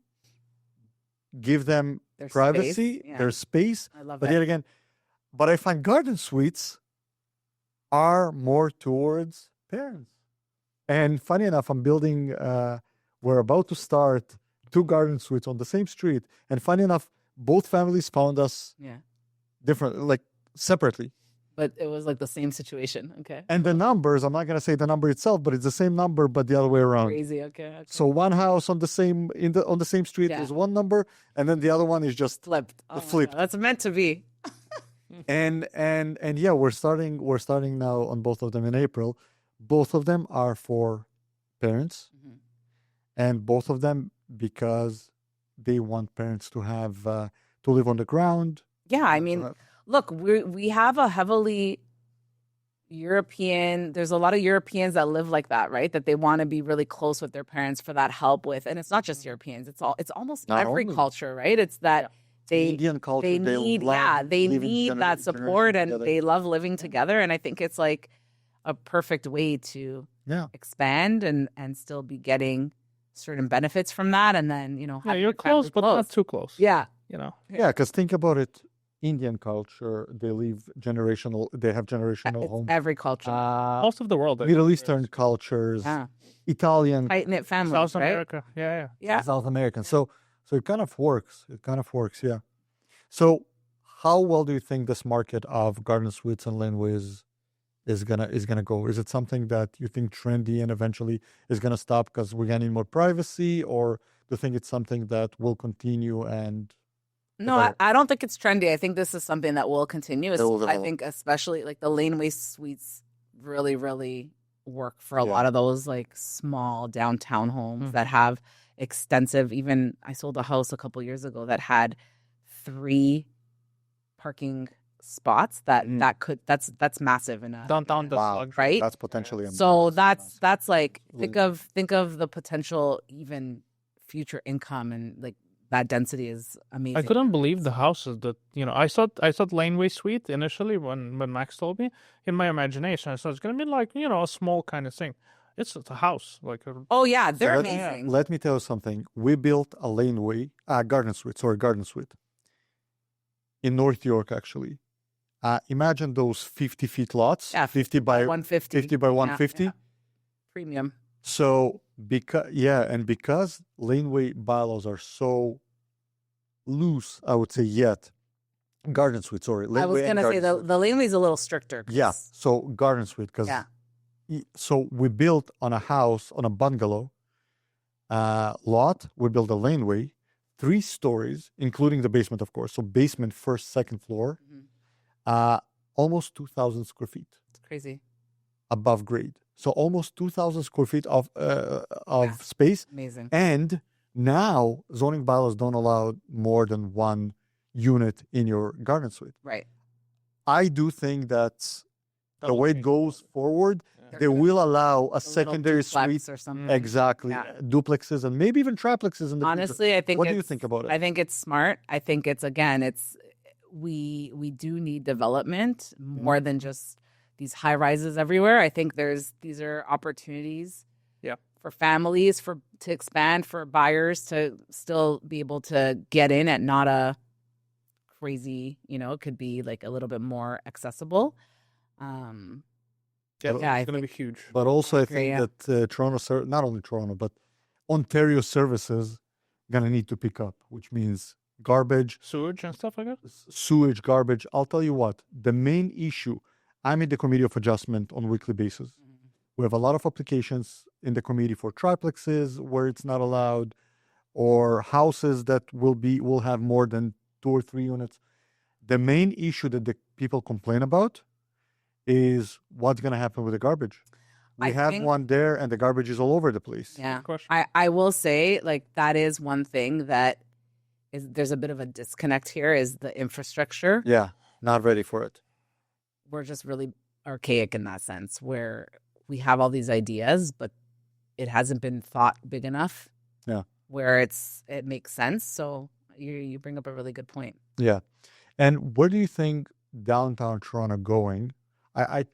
give them Their privacy, space. their space. I love But it. yet again, I find garden suites are more towards parents. And funny enough, we're about to start 2 garden suites on the same street. And funny enough, both families found us different, like separately. But it was like the same situation. Okay. And the numbers, I'm not going to say the number itself, but it's the same number, but the other way around. Crazy. Okay. So one house on the same street is one number, and then the other one is just flipped. Oh flipped. That's meant to be. and we're starting now on both of them in April. Both of them are for parents, and both of them because they want parents to have to live on the ground. Yeah, I mean, look, we have a heavily European. There's a lot of Europeans that live like that, right? That they want to be really close with their parents for that help with, and it's not just Europeans. It's almost Not every only. culture, right? It's that Indian culture. they need that support and they love living together. And I think it's like a perfect way to expand and still be getting certain benefits from that. And then, you're close, but not too close. Yeah. Because think about it. Indian culture, they have generational homes. Every culture. Most of the world. Middle Eastern cultures, Italian, tight-knit families, South right? America. Yeah. South American. So it kind of works. Yeah. So how well do you think this market of garden suites and laneways is gonna go? Is it something that you think trendy and eventually is gonna stop because we're getting more privacy, or do you think it's something that will continue and No, I don't think it's trendy. I think this is something that will continue. I think especially like the Laneways suites really, really work for a lot of those like small downtown homes that have extensive, even I sold a house a couple years ago that had 3 parking spots that's massive in a downtown. Right? That's potentially so that's like think of the potential even future income, and like that density is amazing. I couldn't believe the houses that I thought Laneway Suite initially when Max told me. In my imagination, I thought it's gonna be like a small kind of thing. It's a house like oh yeah, they're amazing. Let me tell you something. We built a Laneway garden suite in North York actually. Imagine those 50-foot lots, 50 by 150, 50 by 150. Yeah. Premium. So because Laneway bylaws are so loose, I would say garden suite. Sorry, I was gonna say the Laneway's a little stricter. Yeah, so garden suite because so we built on a bungalow lot. We built a Laneway, 3 stories, including the basement, of course. So basement, first, second floor, almost 2,000 square feet. It's crazy. Above grade. So almost 2,000 square feet of space. Amazing. And now zoning bylaws don't allow more than 1 unit in your garden suite. Right. I do think that the way it goes forward, they will allow a secondary suite or something. Exactly. Yeah. Duplexes and maybe even triplexes in the Honestly, future. I think what do you think about it? I think it's smart. I think it's we do need development more than just these high rises everywhere. I think these are opportunities for families to expand, for buyers to still be able to get in at not a crazy, it could be like a little bit more accessible. It's going to be huge. But also I think that Toronto, not only Toronto, but Ontario services going to need to pick up, which means garbage. Sewage and stuff like that? Sewage, garbage. I'll tell you what, the main issue, I'm in the Committee of Adjustment on a weekly basis. We have a lot of applications in the committee for triplexes where it's not allowed, or houses that will have more than 2 or 3 units. The main issue that the people complain about is what's going to happen with the garbage. We have one there, and the garbage is all over the place. Yeah, I will say, like, that is one thing that there's a bit of a disconnect here, is the infrastructure. Yeah, not ready for it. We're just really archaic in that sense, where we have all these ideas, but it hasn't been thought big enough. Yeah, where it makes sense. So you bring up a really good point. Yeah, and where do you think downtown Toronto going? I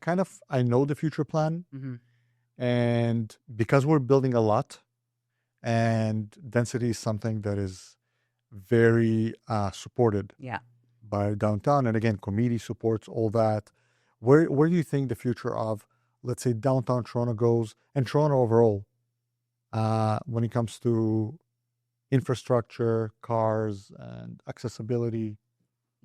know the future plan, and because we're building a lot, and density is something that is very supported by downtown, and again, committee supports all that. Where do you think the future of, let's say, downtown Toronto goes, and Toronto overall, when it comes to infrastructure, cars, and accessibility?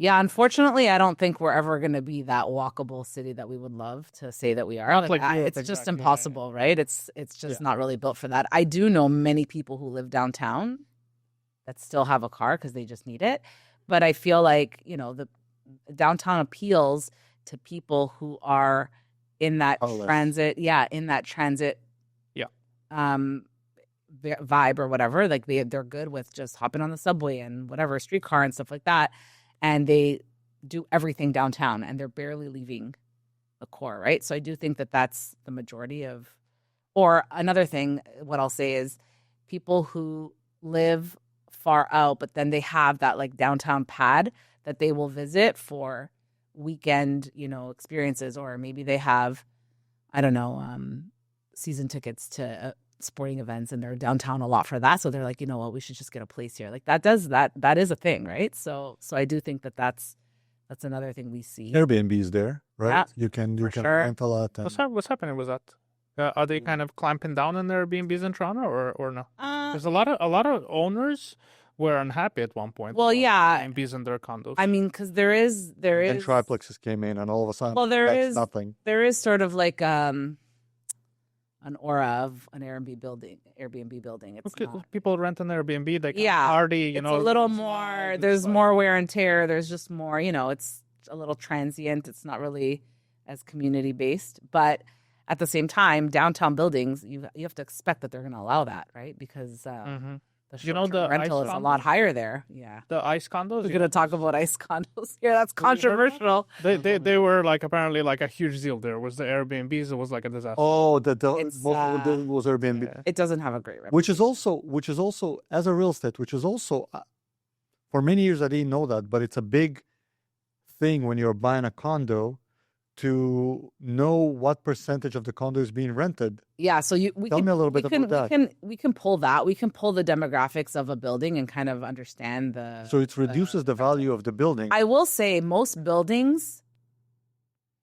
Yeah, unfortunately, I don't think we're ever going to be that walkable city that we would love to say that we are. It's just impossible, right? It's just not really built for that. I do know many people who live downtown that still have a car because they just need it. But I feel like, the downtown appeals to people who are in that transit. Yeah, in that transit. Yeah. Vibe or whatever. Like they're good with just hopping on the subway and whatever, streetcar and stuff like that. And they do everything downtown, and they're barely leaving the core, right? So I do think that that's the majority of. Or another thing, what I'll say is, people who live far out, but then they have that like downtown pad that they will visit for weekend, experiences, or maybe they have, I don't know, season tickets to sporting events, and they're downtown a lot for that. So they're like, we should just get a place here. Like that is a thing, right? So I do think that that's another thing we see. Airbnb is there, right? Yeah, you can rent a lot. What's happening with that? Are they kind of clamping down on their Airbnbs in Toronto, or no? There's a lot of owners were unhappy at one point. Well, yeah. Airbnbs in their condos. I mean, because there is And triplexes came in, and all of a sudden, well, that's nothing. There is sort of like an aura of an Airbnb building. It's not. People rent an Airbnb. They can Yeah, party. it's a little more. There's more wear and tear. There's just more. It's a little transient. It's not really as community based, but at the same time, downtown buildings, you have to expect that they're going to allow that, right? Because the short-term rental is a lot higher there. Yeah. The ice condos? We're going to talk about ice condos here. That's controversial. They were like apparently like a huge deal. There was the Airbnbs. It was like a disaster. Oh, most of the was Airbnb. Yeah. It doesn't have a great reputation. Which is also as a real estate, which is also for many years I didn't know that, but it's a big thing when you're buying a condo to know what percentage of the condo is being rented. Yeah, so Tell me a little bit about that. We can pull that. We can pull the demographics of a building and kind of understand the. So it reduces the value of the building. I will say most buildings,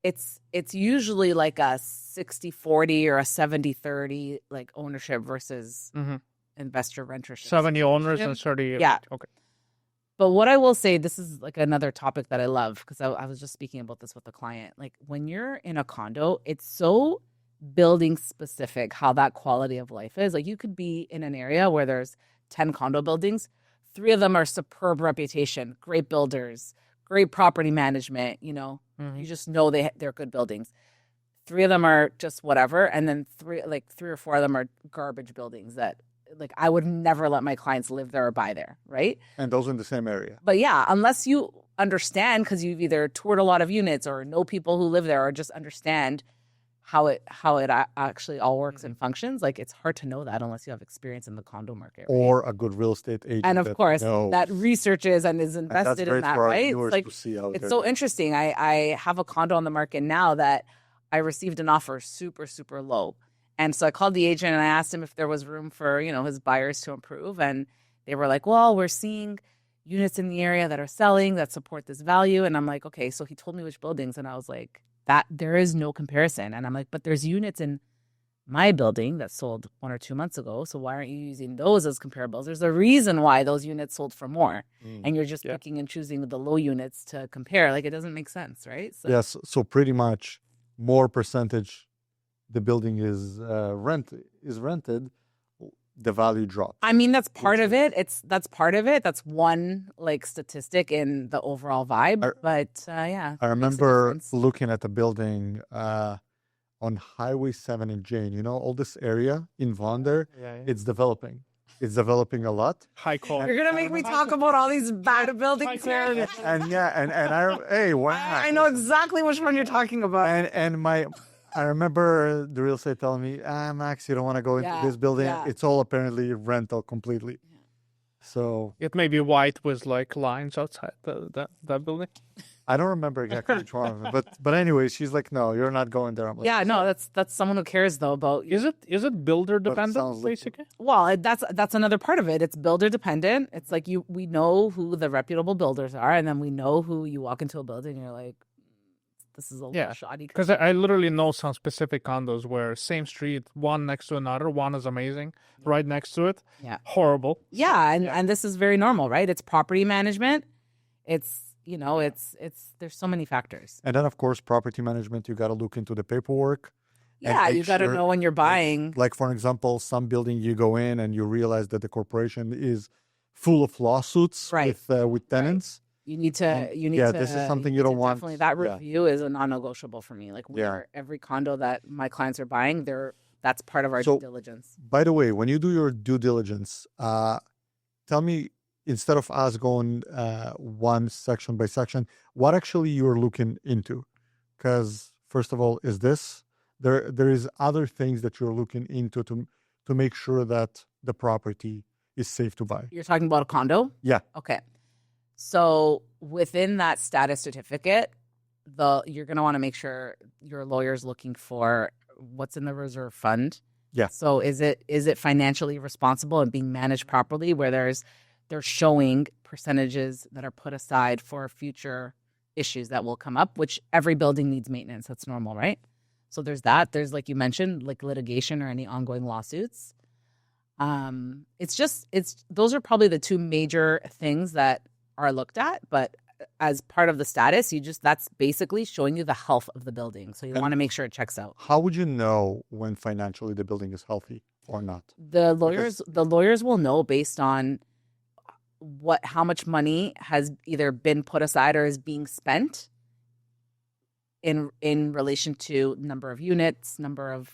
it's usually like a 60-40 or a 70-30 like ownership versus investor rentership. 70 owners and 30. Yeah. Okay. But what I will say, this is like another topic that I love because I was just speaking about this with a client. Like when you're in a condo, it's so building specific how that quality of life is. Like you could be in an area where there's 10 condo buildings. 3 of them are superb reputation, great builders, great property management. You just know they're good buildings. 3 of them are just whatever. And then 3 or 4 of them are garbage buildings that like I would never let my clients live there or buy there, right? And those in the same area. But yeah, unless you understand, because you've either toured a lot of units or know people who live there or just understand how it actually all works and functions, like it's hard to know that unless you have experience in the condo market. Right? Or a good real estate agent. And of course, that researches and is invested in that, right? It's so interesting. I have a condo on the market now that I received an offer super, super low. And so I called the agent and I asked him if there was room for, his buyers to improve. And they were like, well, we're seeing units in the area that are selling that support this value. And I'm like, okay. So he told me which buildings. And I was like, that there is no comparison. And I'm like, but there's units in my building that sold 1 or 2 months ago. So why aren't you using those as comparables? There's a reason why those units sold for more. And you're just picking and choosing the low units to compare. Like it doesn't make sense, right? So, yes. So pretty much more percentage the building is rented, the value drops. I mean, that's part of it. That's part of it. That's one like statistic in the overall vibe. But yeah. I remember looking at a building on Highway 7 in Jane. All this area in Vaughan there, it's developing. It's developing a lot. High quality. You're gonna make me talk about all these bad buildings here. And I know exactly which one you're talking about. I remember the real estate telling me, Max, you don't want to go into this building. Yeah. It's all apparently rental completely. Yeah. So it may be white with like lines outside that building. I don't remember exactly which one, but anyway, she's like, no, you're not going there. I'm like, yeah, no, that's someone who cares though about. Is it builder dependent basically? Well, that's another part of it. It's builder dependent. It's like we know who the reputable builders are, and then we know who you walk into a building and you're like, this is a little shoddy. Because I literally know some specific condos where same street, one next to another, one is amazing, right next to it, horrible. Yeah, and this is very normal, right? It's property management. It's there's so many factors. And then of course, property management, you got to look into the paperwork. Yeah, you got to know when you're buying. Like for example, some building you go in and you realize that the corporation is full of lawsuits with tenants. Right. You need to. This is something you don't want. Definitely, that review is a non-negotiable for me. Like every condo that my clients are buying, that's part of our due diligence. By the way, when you do your due diligence, tell me, instead of us going one section by section, what actually you're looking into? Because first of all, is this there is other things that you're looking into to make sure that the property is safe to buy. You're talking about a condo? Yeah. Okay. So within that status certificate, you're going to want to make sure your lawyer's looking for what's in the reserve fund. Yeah. So is it financially responsible and being managed properly, where they're showing percentages that are put aside for future issues that will come up, which every building needs maintenance. That's normal, right? So there's that. There's, like you mentioned, like litigation or any ongoing lawsuits. Those are probably the two major things that are looked at, but as part of the status, that's basically showing you the health of the building. So you want to make sure it checks out. How would you know when financially the building is healthy or not? The lawyers will know based on how much money has either been put aside or is being spent in relation to number of units, number of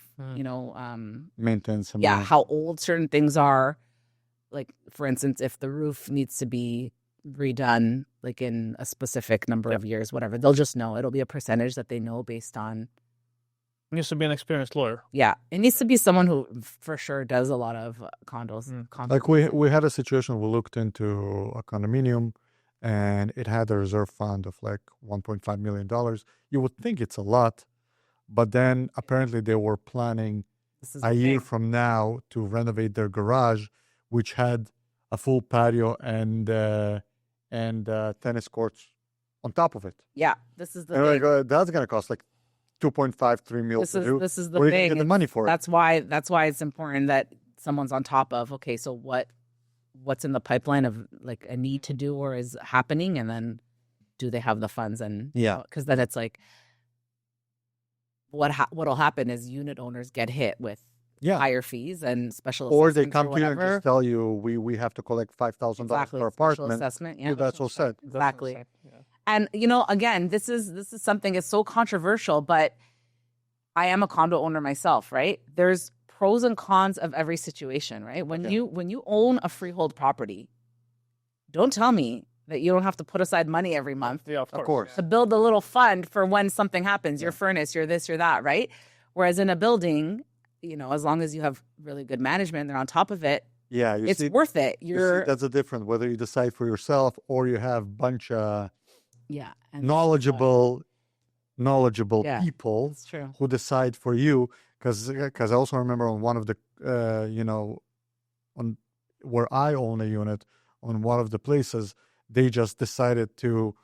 maintenance. How old certain things are. Like, for instance, if the roof needs to be redone, like in a specific number of years, whatever, they'll just know. It'll be a percentage that they know based on. It needs to be an experienced lawyer. Yeah, it needs to be someone who for sure does a lot of condos. Like we had a situation. We looked into a condominium, and it had a reserve fund of like $1.5 million. You would think it's a lot, but then apparently they were planning a year from now to renovate their garage, which had a full patio and tennis courts on top of it. Yeah, this is the thing. Like, that's going to cost like 2.5-3 million to do. This is the Where thing. You get the money for That's why it's important that someone's on top of, okay, so what's in the pipeline of like a need to do or is happening, and then do they have the funds? And because then it's like what'll happen is unit owners get hit with higher fees and special assessments, or they come to you and just tell you we have to collect $5,000 per apartment. Assessment, That's all set. Exactly. And again, this is something that's so controversial, but I am a condo owner myself, right? There's pros and cons of every situation, right? When you own a freehold property, don't tell me that you don't have to put aside money every month. Yeah, of course. To build a little fund for when something happens, your furnace, your this, your that, right? Whereas in a building, as long as you have really good management, they're on top of it. Yeah, it's worth it. That's a different, whether you decide for yourself or you have bunch of knowledgeable people who decide for you. Because I also remember on one of the on where I own a unit, on one of the places, they just decided to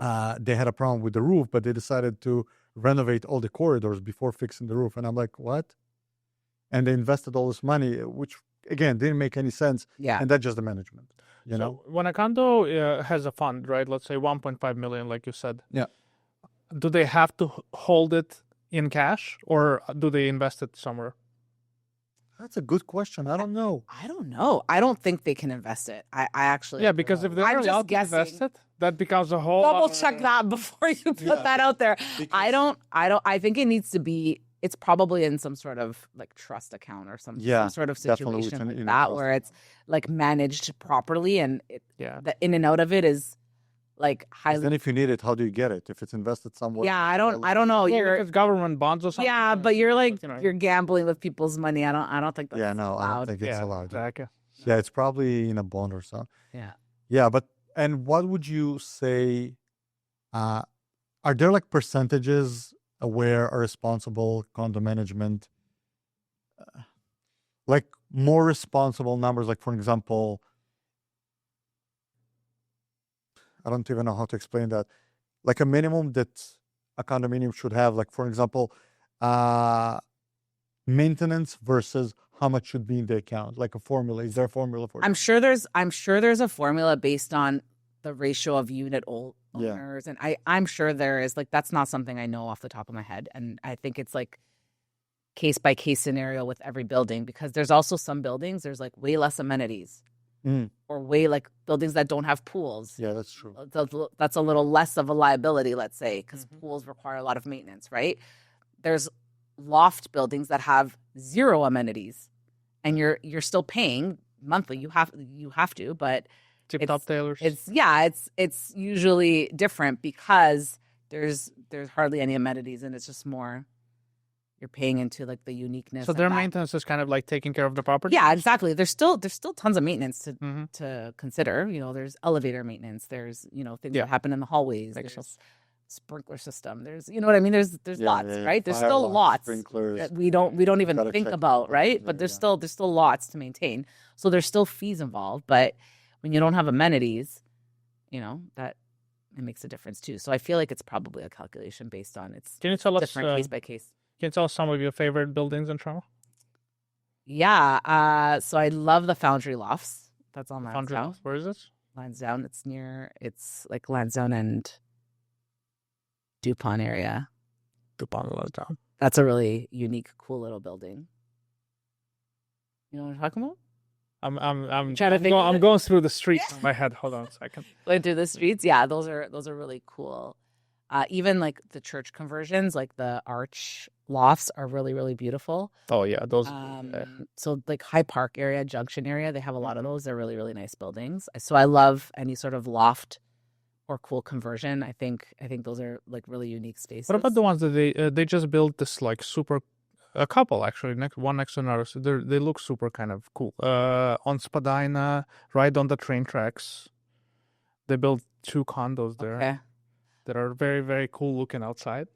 they had a problem with the roof, but they decided to renovate all the corridors before fixing the roof. And I'm like, what? And they invested all this money, which again didn't make any sense. Yeah. And that's just the management. So when a condo has a fund, right? Let's say 1.5 million, like you said. Yeah. Do they have to hold it in cash, or do they invest it somewhere? That's a good question. I don't know. I don't think they can invest it. I actually. Yeah, because if they're allowed to invest it, that becomes a whole. Double check that before you put that out there. I think it needs to be. It's probably in some sort of like trust account or some sort of situation like that, where it's like managed properly, and the in and out of it is like highly. Then if you need it, how do you get it? If it's invested somewhere? Yeah, I don't know. It's government bonds or something. Yeah, but you're like you're gambling with people's money. I don't think that's allowed. I don't think it's allowed. Exactly. Yeah, it's probably in a bond or something. Yeah. Yeah, and what would you say? Are there like percentages where a responsible condo management, like more responsible numbers? Like, for example, I don't even know how to explain that. Like a minimum that a condominium should have, like, for example, maintenance versus how much should be in the account, like a formula. Is there a formula for it? I'm sure there's a formula based on the ratio of unit owners, and I'm sure there is. Like, that's not something I know off the top of my head, and I think it's like case by case scenario with every building, because there's also some buildings there's like way less amenities. Or way like buildings that don't have pools. Yeah, that's true. That's a little less of a liability, let's say, because pools require a lot of maintenance, right? There's loft buildings that have zero amenities, and you're still paying monthly. You have to, but tip-top tailors. It's usually different because there's hardly any amenities, and it's just more. You're paying into like the uniqueness. So their maintenance is kind of like taking care of the property? Yeah, exactly. There's still tons of maintenance to consider. There's elevator maintenance. There's, things that happen in the hallways. There's sprinkler system. There's, what I mean? There's lots, right? There's still lots that we don't even think about, right? But there's still lots to maintain. So there's still fees involved. But when you don't have amenities, that it makes a difference too. So I feel like it's probably a calculation based on Can you tell us different case by case. Can you tell us some of your favorite buildings in Toronto? Yeah. So I love the Foundry Lofts. That's on Foundry Lansdowne. Lofts, where is this? Lansdowne. It's like Lansdowne and DuPont area. DuPont Lansdowne. That's a really unique, cool little building. You know what I'm talking about? I'm Trying to think of I'm it. going through the streets in my head. Hold on a second. Going through the streets. Yeah, those are really cool. Even like the church conversions, like the arch lofts are really, really beautiful. Oh yeah, those. So like High Park area, Junction area, they have a lot of those. They're really, really nice buildings. So I love any sort of loft or cool conversion. I think those are like really unique spaces. What about the ones that they just built this like super, a couple actually, one next to another. So they look super kind of cool. On Spadina, right on the train tracks, they built 2 condos there. Okay. That are very, very cool looking outside.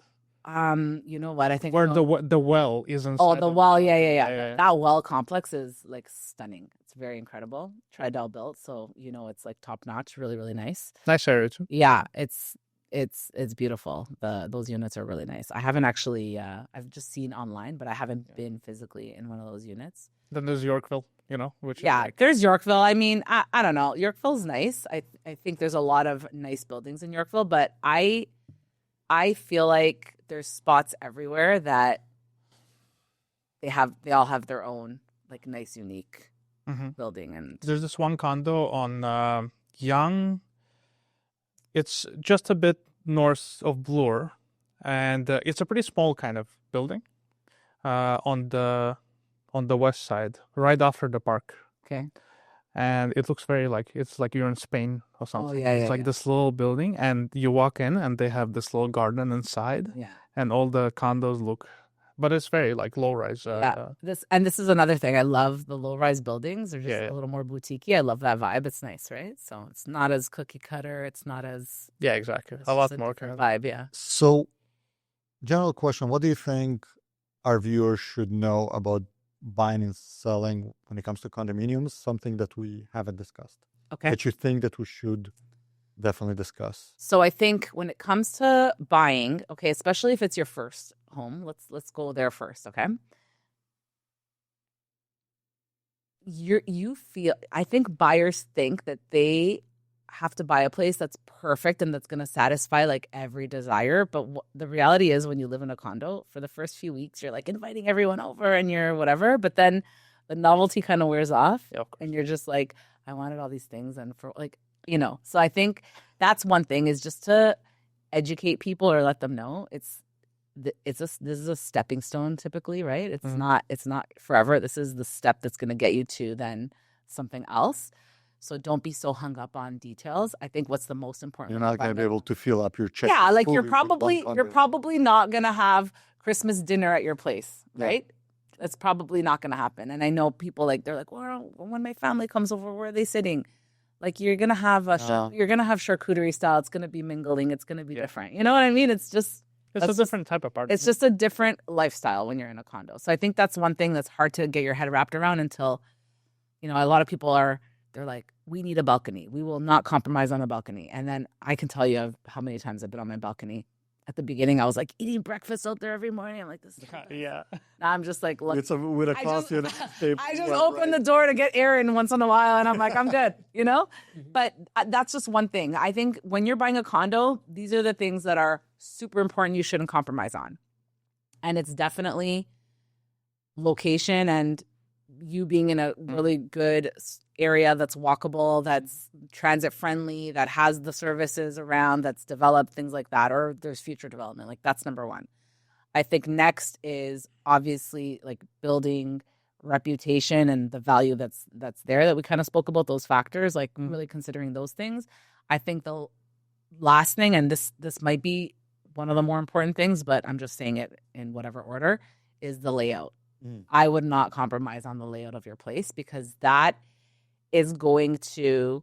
You know what? I think where the well is inside. Oh, the well, yeah. That well complex is like stunning. It's very incredible. Tridel built, so it's like top notch. Really, really nice. Nice area too. Yeah, it's beautiful. Those units are really nice. I haven't actually. I've just seen online, but I haven't been physically in one of those units. Then there's Yorkville, which is like... There's Yorkville. I mean, I don't know. Yorkville's nice. I think there's a lot of nice buildings in Yorkville, but I feel like there's spots everywhere that they all have their own like nice, unique building. And there's this one condo on Young. It's just a bit north of Bloor, and it's a pretty small kind of building on the west side, right after the park. Okay. And it looks very like it's like you're in Spain or something. Oh, yeah, it's like this little building, and you walk in, and they have this little garden inside. Yeah. And all the condos look, but it's very like low rise. This is another thing. I love the low rise buildings. They're just a little more boutiquey. I love that vibe. It's nice, right? So it's not as cookie cutter. It's not as exactly. A lot more kind of vibe. Yeah. So, general question: what do you think our viewers should know about buying and selling when it comes to condominiums? Something that we haven't discussed. Okay. That you think that we should definitely discuss. So I think when it comes to buying, okay, especially if it's your first home, let's go there first, okay? I think buyers think that they have to buy a place that's perfect and that's going to satisfy like every desire. But the reality is, when you live in a condo, for the first few weeks, you're like inviting everyone over and you're whatever. But then the novelty kind of wears off, and you're just like, I wanted all these things, and for like, So I think that's one thing, is just to educate people or let them know this is a stepping stone typically, right? It's not forever. This is the step that's going to get you to then something else. So don't be so hung up on details. I think what's the most important. You're not going to be able to fill up your check. Yeah, like you're probably not going to have Christmas dinner at your place, right? That's probably not going to happen. And I know people they're like, well, when my family comes over, where are they sitting? Like you're going to have charcuterie style. It's going to be mingling. It's going to be different. You know what I mean? It's a different type of apartment. It's just a different lifestyle when you're in a condo. So I think that's one thing that's hard to get your head wrapped around until, a lot of people they're like, we need a balcony. We will not compromise on a balcony. And then I can tell you how many times I've been on my balcony. At the beginning, I was like eating breakfast out there every morning. I'm like, this is yeah. Now I'm just like, look, it's with a coffee and a table. I just open the door to get air in once in a while, and I'm like, I'm good, But that's just one thing. I think when you're buying a condo, these are the things that are super important. You shouldn't compromise on, and it's definitely location and you being in a really good area that's walkable, that's transit friendly, that has the services around, that's developed, things like that, or there's future development. Like that's number one. I think next is obviously like building reputation and the value that's there, that we kind of spoke about, those factors, like really considering those things. I think the last thing, and this might be one of the more important things, but I'm just saying it in whatever order, is the layout. I would not compromise on the layout of your place, because that is going to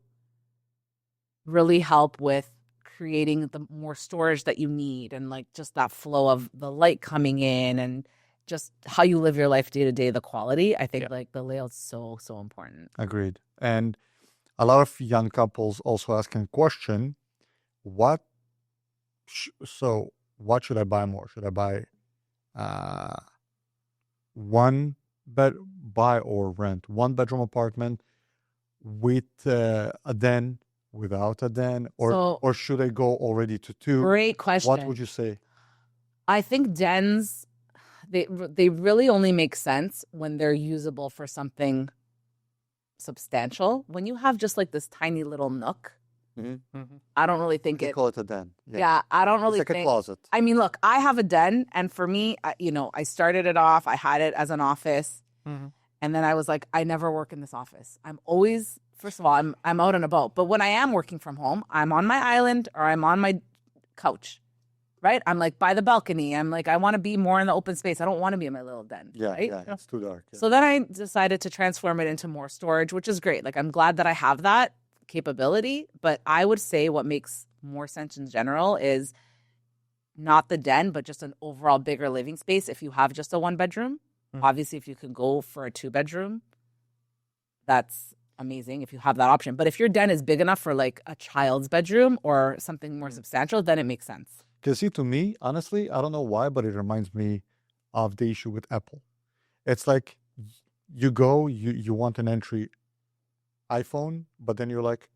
really help with creating the more storage that you need, and like just that flow of the light coming in, and just how you live your life day to day, the quality. I think like the layout's so important. Agreed. And a lot of young couples also asking question, what should I buy more? Should I buy one buy or rent 1-bedroom apartment with a den, without a den, or should I go already to 2? Great question. What would you say? I think dens, they really only make sense when they're usable for something substantial. When you have just like this tiny little nook, I don't really think They call it a den. Yeah, I don't really think. It's like think. a closet. I mean, look, I have a den, and for me, I started it off. I had it as an office, and then I was like, I never work in this office. I'm always, first of all, I'm out and about. But when I am working from home, I'm on my island or I'm on my couch, right? I'm like by the balcony. I'm like, I want to be more in the open space. I don't want to be in my little den, right? Yeah, it's too dark. Yeah. So then I decided to transform it into more storage, which is great. Like, I'm glad that I have that capability. But I would say what makes more sense in general is not the den, but just an overall bigger living space. If you have just a 1-bedroom, obviously, if you can go for a 2-bedroom, that's amazing if you have that option. But if your den is big enough for like a child's bedroom or something more substantial, then it makes sense. Because see, to me, honestly, I don't know why, but it reminds me of the issue with Apple. It's like you want an entry iPhone, but then you're like,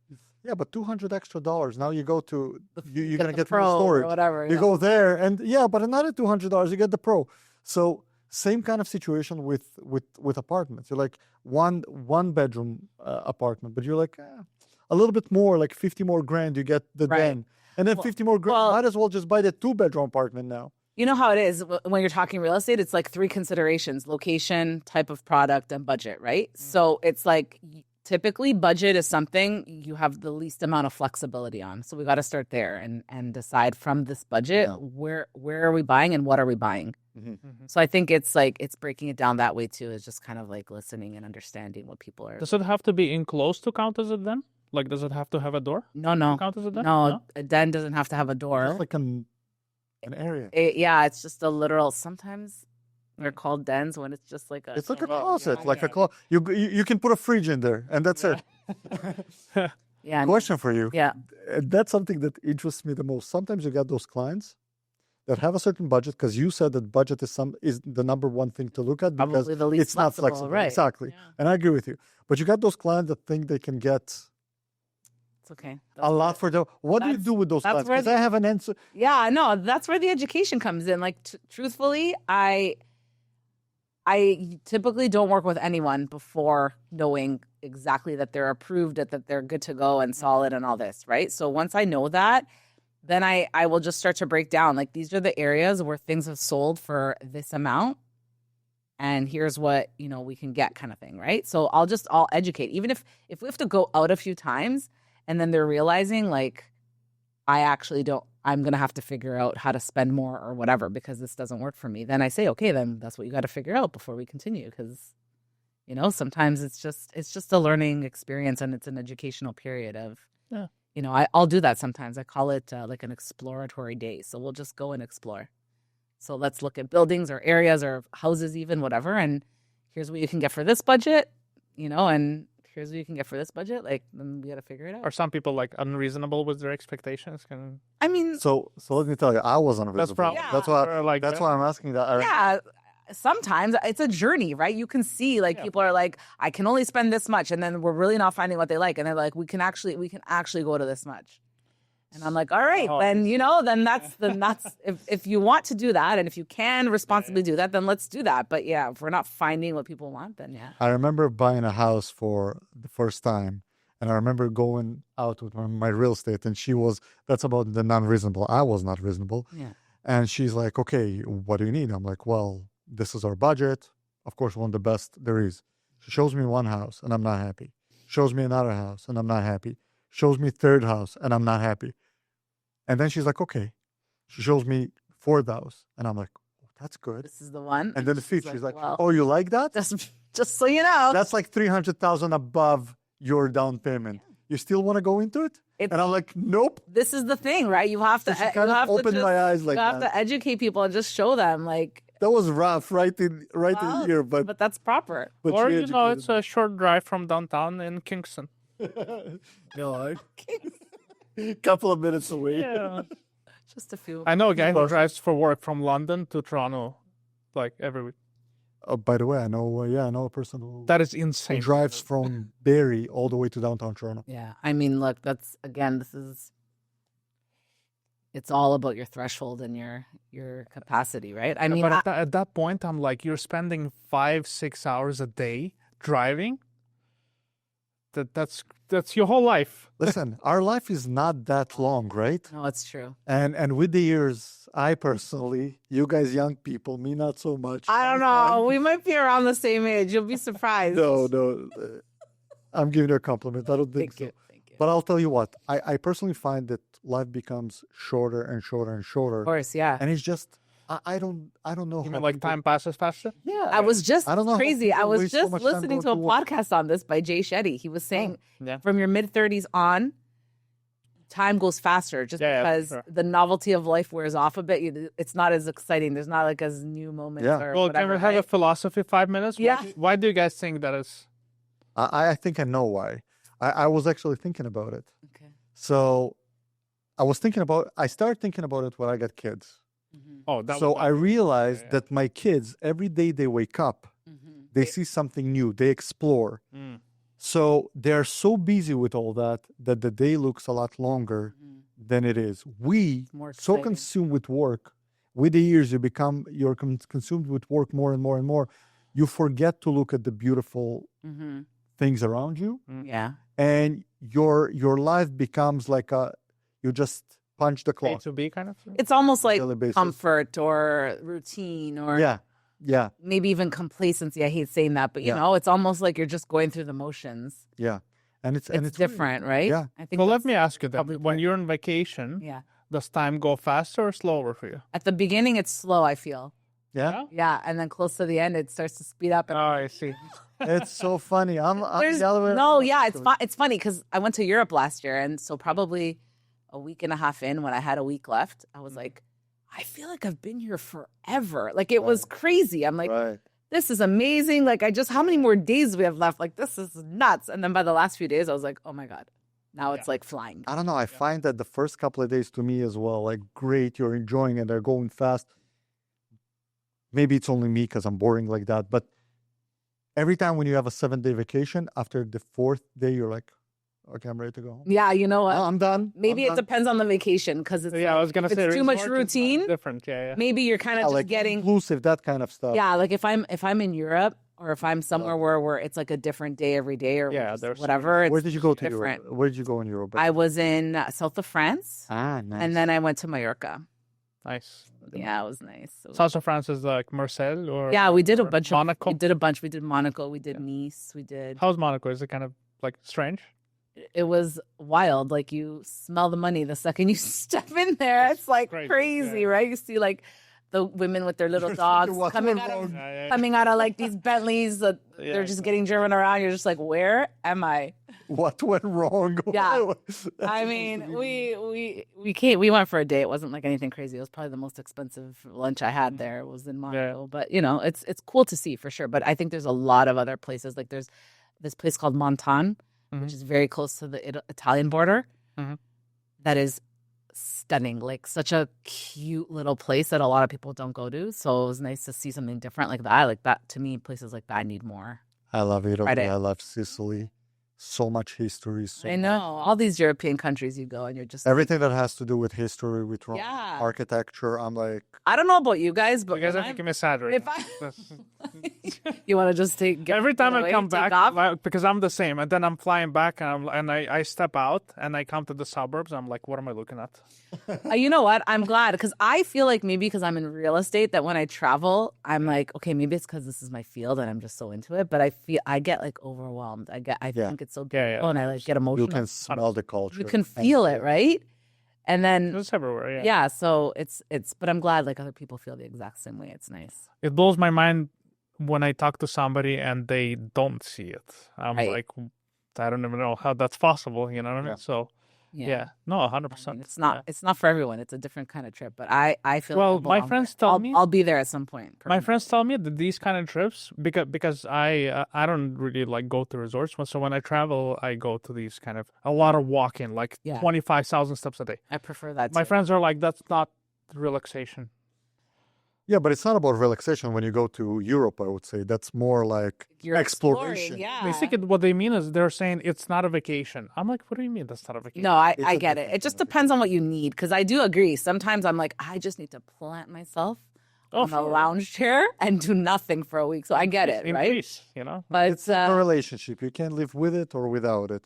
yeah, but $200 extra. Now you go to, you're going to get Pro more storage. or whatever. You go there and but another $200, you get the Pro. So same kind of situation with apartments. You're like one bedroom apartment, but you're like a little bit more, like 50 more grand, you get the den. And then 50 more grand, might as well just buy the 2-bedroom apartment now. You know how it is when you're talking real estate, it's like 3 considerations: location, type of product, and budget, right? So it's like typically budget is something you have the least amount of flexibility on. So we got to start there and decide from this budget, where are we buying and what are we buying? So I think it's like, it's breaking it down that way too. It's just kind of like listening and understanding what people are. Does it have to be enclosed to count as a den? Like, does it have to have a door? No. To count as a den? No, a den doesn't have to have a door. It's like an area. It's just a literal, sometimes they're called dens when it's just like a... It's like a closet, like a closet. You can put a fridge in there and that's it. Question for you. Yeah. That's something that interests me the most. Sometimes you get those clients that have a certain budget, because you said that budget is the number one thing to look at, because probably the least it's not flexible. right? Exactly. Yeah. And I agree with you. But you got those clients that think they can get it's okay. a lot for them. What do you do with those clients? Because I have an answer. Yeah, no, that's where the education comes in. Like, truthfully, I typically don't work with anyone before knowing exactly that they're approved, that they're good to go and solid and all this, right? So once I know that, then I will just start to break down, like, these are the areas where things have sold for this amount, and here's what, we can get, kind of thing, right? So I'll educate. Even if we have to go out a few times and then they're realizing, like, I'm going to have to figure out how to spend more or whatever because this doesn't work for me. Then I say, okay, then that's what you got to figure out before we continue. Because, sometimes it's just a learning experience, and it's an educational period of, I'll do that sometimes. I call it like an exploratory day. So we'll just go and explore. So let's look at buildings or areas or houses, even whatever. And here's what you can get for this budget, and here's what you can get for this budget. Like, then we got to figure it out. Are some people like unreasonable with their expectations? I mean, so let me tell you, I was unreasonable. That's why I'm asking that. Yeah. Sometimes it's a journey, right? You can see, like, people are like, I can only spend this much, and then we're really not finding what they like, and they're like, we can actually go to this much, and I'm like, all right, then that's if you want to do that, and if you can responsibly do that, then let's do that. But yeah, if we're not finding what people want, then yeah. I remember buying a house for the first time, and I remember going out with my real estate, and that's about the non-reasonable. I was not reasonable. Yeah. And she's like, okay, what do you need? I'm like, well, this is our budget. Of course, one of the best there is. She shows me one house and I'm not happy. Shows me another house and I'm not happy. Shows me third house and I'm not happy. And then she's like, okay. She shows me fourth house and I'm like, oh, that's good. This is the one. And then the fifth, she's like, well, oh, you like that? Just so you know. That's like $300,000 above your down payment. You still want to go into it? And I'm like, nope. This is the thing, right? You have to open my eyes like that. You have to educate people and just show them, like. That was rough, right in here, but that's proper. Or it's a short drive from downtown in Kingston. A couple of minutes away. Yeah. Just a few. I know a guy who drives for work from London to Toronto, like every week. By the way, I know. I know a person who That is insane. drives from Barrie all the way to downtown Toronto. Yeah. I mean, look, it's all about your threshold and your capacity, right? I mean, But at that point, I'm like, you're spending 5-6 hours a day driving. That's your whole life. Listen, our life is not that long, right? no, it's true. And with the years, I personally, you guys young people, me not so much. I don't know. We might be around the same age. You'll be surprised. No. I'm giving you a compliment. I don't think Thank so. you. But I'll tell you what, I personally find that life becomes shorter and shorter and shorter. Of course, yeah. And it's just, I don't know. You how mean like people- time passes faster? Yeah, I was just I don't know how crazy. I people was waste so just much time listening to going a to work. podcast on this by Jay Shetty. He was saying Yeah. from your mid 30s on, time goes faster just Yeah, because sure. the novelty of life wears off a bit. It's not as exciting. There's not like as new moments Yeah. or Well, whatever. can we have a right? philosophy 5 minutes? Yeah. Why do you guys think that is? I think I know why. I was actually thinking about it. Okay. So I started thinking about it when I got kids. Oh, that So was I realized that my kids, every day they wake up, they see something new, they explore. So they're so busy with all that the day looks a lot longer than it is. We more so exciting. consumed with work. With the years, you're consumed with work more and more and more. You forget to look at the beautiful things around you, Yeah. and your life becomes like you just punch the A clock. to B kind of thing? It's almost like Daily basis. comfort or routine or Yeah. maybe even complacency. I hate saying that, but you Yeah. know, it's almost like you're just going through the motions. And it's It's different, right? Yeah. I think Well, let that's me ask you that. probably When what- you're on vacation, Yeah. does time go faster or slower for you? At the beginning, it's slow, I feel. Yeah. Yeah. And then close to the end, it starts to speed up. Oh, And I see. It's so funny. I'm there's, the other way no, around. yeah. It's funny because I went to Europe last year. And so probably a week and a half in, when I had a week left, I was like, I feel like I've been here forever. Like it was crazy. I'm like, Right. this is amazing. Like how many more days do we have left? Like this is nuts. And then by the last few days, I was like, oh my God, now it's like flying. I don't know. I find that the first couple of days to me as well, like great, you're enjoying it, they're going fast. Maybe it's only me because I'm boring like that. But every time when you have a 7-day vacation, after the 4th day, you're like, okay, I'm ready to go home. Yeah, you know what? I'm done. Maybe I'm it done. depends on the vacation because it's Yeah, I was gonna say it's too much resort is routine. different. Yeah. Maybe you're kind of Yeah, just like getting inclusive, that kind of stuff. yeah. Like if I'm in Europe or if I'm somewhere where it's like a different day every day or Yeah, just there's whatever. Where It's did you go to different. Europe? Where did you go in Europe? I was in south of France Nice. and then I went to Mallorca. Nice. Yeah, it was nice. It was- South of France is like Marseille or yeah, we did a or bunch Monaco. We did a bunch. We did Monaco. We did Nice. We did. How's Monaco? Is it kind of like strange? It was wild. Like you smell the money the second you step in there. It's like Crazy, crazy, yeah. right? You see like the women with their little You're dogs thinking, what coming went out of wrong? coming out of like these Bentleys that Yeah, they're just getting driven around. You're just like, where am I? What went wrong? Yeah. That's I supposed mean, to be- we went for a day. It wasn't like anything crazy. It was probably the most expensive lunch I had there was in Monaco. But you know, it's cool to see for sure. But I think there's a lot of other places. Like there's this place called Montan, which is very close to the Italian border. Mhm. That is stunning. Like such a cute little place that a lot of people don't go to. So it was nice to see something different like that. Like that to me, places like that need more. I love Italy. Friday. I love Sicily. So much history. So I know all these European countries you go and you're just everything that has to do with history, with Yeah. architecture, I'm like, I don't know about you guys, but You guys when are I'm- making me sad right if now. I you want to just get Every time get I away, come take back, off? like, because I'm the same, and then I'm flying back, and I step out, and I come to the suburbs. I'm like, what am I looking at? You know what? I'm glad because I feel like maybe because I'm in real estate that when I travel, I'm like, okay, maybe it's because this is my field and I'm just so into it. But I get like overwhelmed. I Yeah. think it's so Yeah, yeah. beautiful and I like get you emotional. can smell the culture. You can feel it, right? And then It's everywhere. Yeah. yeah, so it's. But I'm glad like other people feel the exact same way. It's nice. It blows my mind when I talk to somebody and they don't see it. I'm Right. like, I don't even know how that's possible. You know what I mean? Yeah. So yeah, no, I 100%. mean, it's not for everyone. It's a different kind of trip. But I feel Well, like I my belong friends there. tell I'll, me- I'll be there at some point. My friends tell me that these kind of trips, because I don't really like go to resorts. So when I travel, I go to these kind of a lot of walking, like Yeah. 25,000 steps a day. I prefer that. My too. friends are like, that's not relaxation. Yeah, but it's not about relaxation when you go to Europe, I would say. That's more like You're exploration. exploring, yeah. I think what they mean is they're saying it's not a vacation. I'm like, what do you mean that's not a vacation? No, I It's a get it. different It just kind of depends on what you need. Because I do agree. Sometimes I'm like, I just need to plant myself on a sure. lounge chair and do nothing for a week. So I get it, In right? Greece, But It's a relationship. You can't live with it or without it.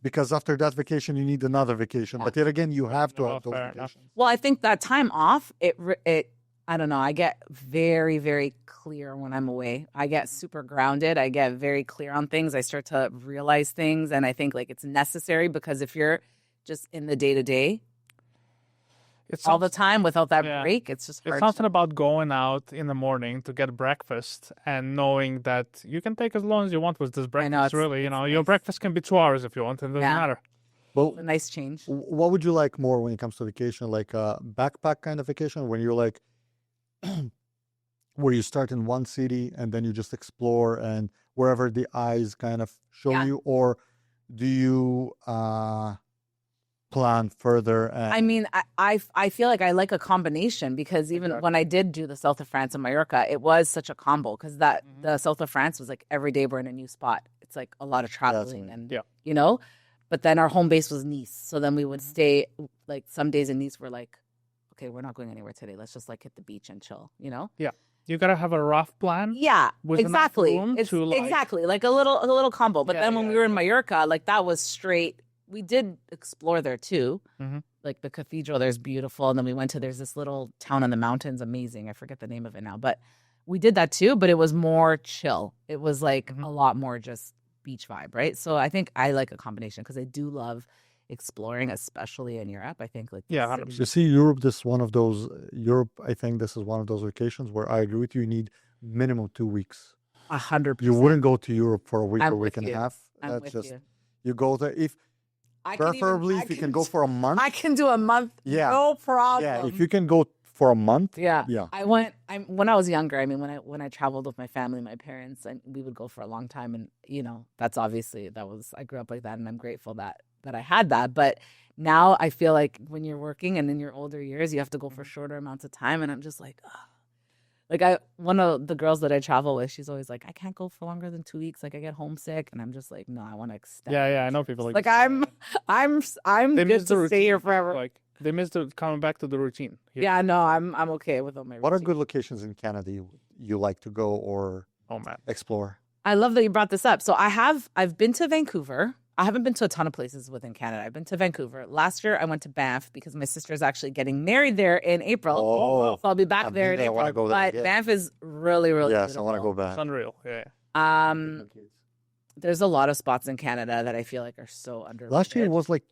Because after that vacation, you need another vacation. But yet again, you have to have those fair enough. vacations. well, I think that time off, it I don't know. I get very, very clear when I'm away. I get super grounded. I get very clear on things. I start to realize things, and I think like it's necessary because if you're just in the day to day It's all the time without that yeah. break, it's just hard. It's something about going out in the morning to get breakfast and knowing that you can take as long as you want with this breakfast. it's- Really, it's your nice. breakfast can be 2 hours if you want. It doesn't Yeah. matter. Well, a nice change. what would you like more when it comes to vacation? Like a backpack kind of vacation when you're like, where you start in one city and then you just explore and wherever the eyes kind of show Yeah. you? Or do you plan further? And I mean, I feel like I like a combination because even when I did do the south of France and Mallorca, it was such a combo because the south of France was like every day we're in a new spot. It's like a lot of traveling right. and Yeah. But then our home base was Nice, so then we would stay like some days in Nice. We're like, okay, we're not going anywhere today. Let's just like hit the beach and chill. You gotta have a rough plan. Yeah, With enough exactly. room It's to, like- exactly like a little combo. But Yeah, then when we were in Mallorca, like that was straight. We did explore there too. Mhm. Like the cathedral there's beautiful. And then we went to, there's this little town in the mountains, amazing. I forget the name of it now, but we did that too, but it was more chill. It was like a lot more just beach vibe, right? So I think I like a combination because I do love exploring, especially in Europe. I think like Yeah, the 100%. cities- you see, Europe, this is one of those, I think this is one of those vacations where I agree with you. You need minimum 2 weeks. 100%. You wouldn't go to Europe for a week I'm or week with and a you. half. I'm That's with just, you. you go there. If I can even- preferably, I if you can go for a month. I can do a month. Yeah. No problem. Yeah, if you can go for a month. Yeah. Yeah. When I was younger, I mean, when I traveled with my family, my parents, and we would go for a long time. And, that's obviously, I grew up like that and I'm grateful that I had that. But now I feel like when you're working and in your older years, you have to go for shorter amounts of time. And I'm just like, one of the girls that I travel with, she's always like, I can't go for longer than 2 weeks. Like I get homesick. And I'm just like, no, I want to extend. Yeah, I know people like. Like I'm They good miss the to stay routine. here forever. Like they miss coming back to the routine. Yeah, no, I'm okay with all my What are routine. good locations in Canada you like to go or Oh man. explore? I love that you brought this up. So I've been to Vancouver. I haven't been to a ton of places within Canada. I've been to Vancouver. Last year I went to Banff because my sister is actually getting married there in April. Oh, So I'll be back I've there been in there. I wanna April. go there But again. Banff is really, really yes, beautiful. I want to go It's back. unreal. Yeah. There's a lot of spots in Canada that I feel like are so underrated. Last year it was like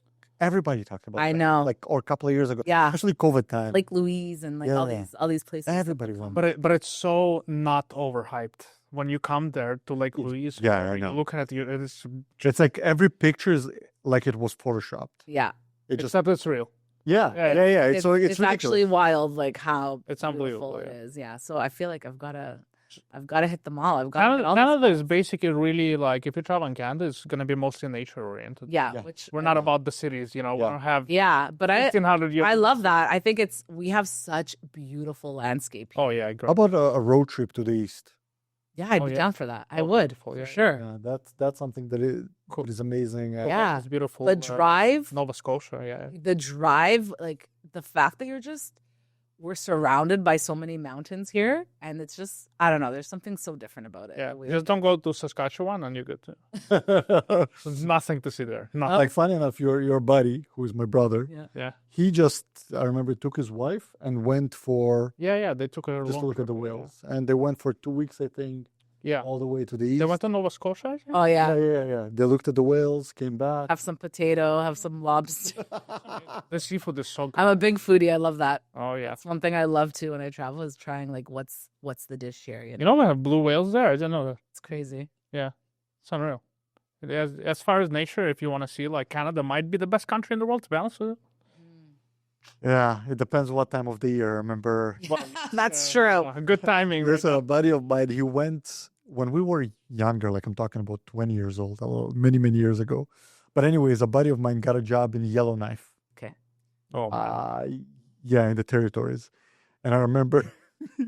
everybody talked about. I that. know. or a couple of years ago. Yeah. especially COVID time. Lake Louise and like Yeah. all these places. Everybody went. But it's so not overhyped. When you come there to Lake Louise, Yeah, I you know. look at it, it's It's like every picture is like it was photoshopped. Yeah. It just except it's real. yeah. Yeah. It's ridiculous. actually wild like how It's beautiful unbelievable, it yeah. is. Yeah. So I feel like I've got to hit them all. I've got to hit all the Canada is basically really like if you travel in Canada, it's gonna be mostly nature oriented. Yeah, Yeah. which We're not about the cities, We don't have Yeah, but I 1,500 years. love that. I think we have such beautiful landscape here. Oh yeah, How great. about a road trip to the east? Yeah, I'd Oh, be yeah. down for that. I Oh, would beautiful, for yeah. sure. That's something that is Cool. that is amazing. Yeah. It's beautiful. The drive, Nova Scotia, yeah. the drive, like the fact that we're surrounded by so many mountains here, and it's just I don't know. There's something so different about it. Yeah, We- just don't go to Saskatchewan and you're good too. There's nothing to see there. Nothing. Like funny enough, your buddy, who is my brother, Yeah. Yeah, he just I remember took his wife and went for yeah. They took a just long to look at trip, the yeah. whales, and they went for 2 weeks, I think, Yeah, all the way to the east. they went to Nova Scotia. I think? Oh yeah. yeah. They looked at the whales, came back. Have some potato, have some lobster. The seafood is so good. I'm a big foodie. I love that. Oh yeah. That's one thing I love too when I travel is trying like what's the dish here. You know we have blue whales there. I didn't know that. It's crazy. Yeah, it's unreal. As far as nature, if you want to see, like Canada might be the best country in the world. To be honest with you. Yeah, it depends what time of the year. I remember That's true. Good timing. there's a buddy of mine. He went when we were younger, like I'm talking about 20 years old, many years ago. But anyways, a buddy of mine got a job in Yellowknife. Okay. Oh man. Yeah, in the territories. And I remember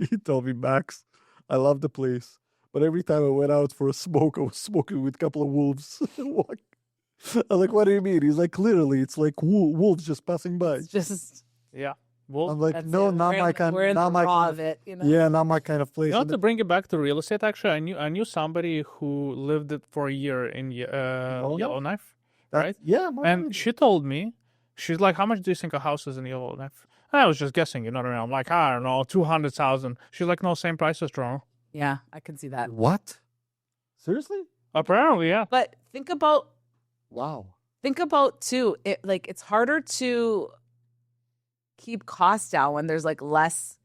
He told me, Max, I love the place, but every time I went out for a smoke, I was smoking with a couple of wolves. I'm like, what do you mean? He's like, literally, it's like wolves just passing by. It's just Yeah. Well, I'm like, that's no, it. not my kind. We're in Not the my raw kind of it, you know. Yeah, not my kind of place. you know, And to bring it back to real estate, actually, I knew somebody who lived it for a year in Yellowknife, right? Yeah, And she told me, she's like, how much do you think a house is in Yellowknife? I was just guessing, you know what I mean? I'm like, I don't know, 200,000. She's like, no, same price as Toronto. Yeah, I can see that. what? Seriously? Apparently, yeah. But think about Wow. too, it's harder to keep costs down when there's like less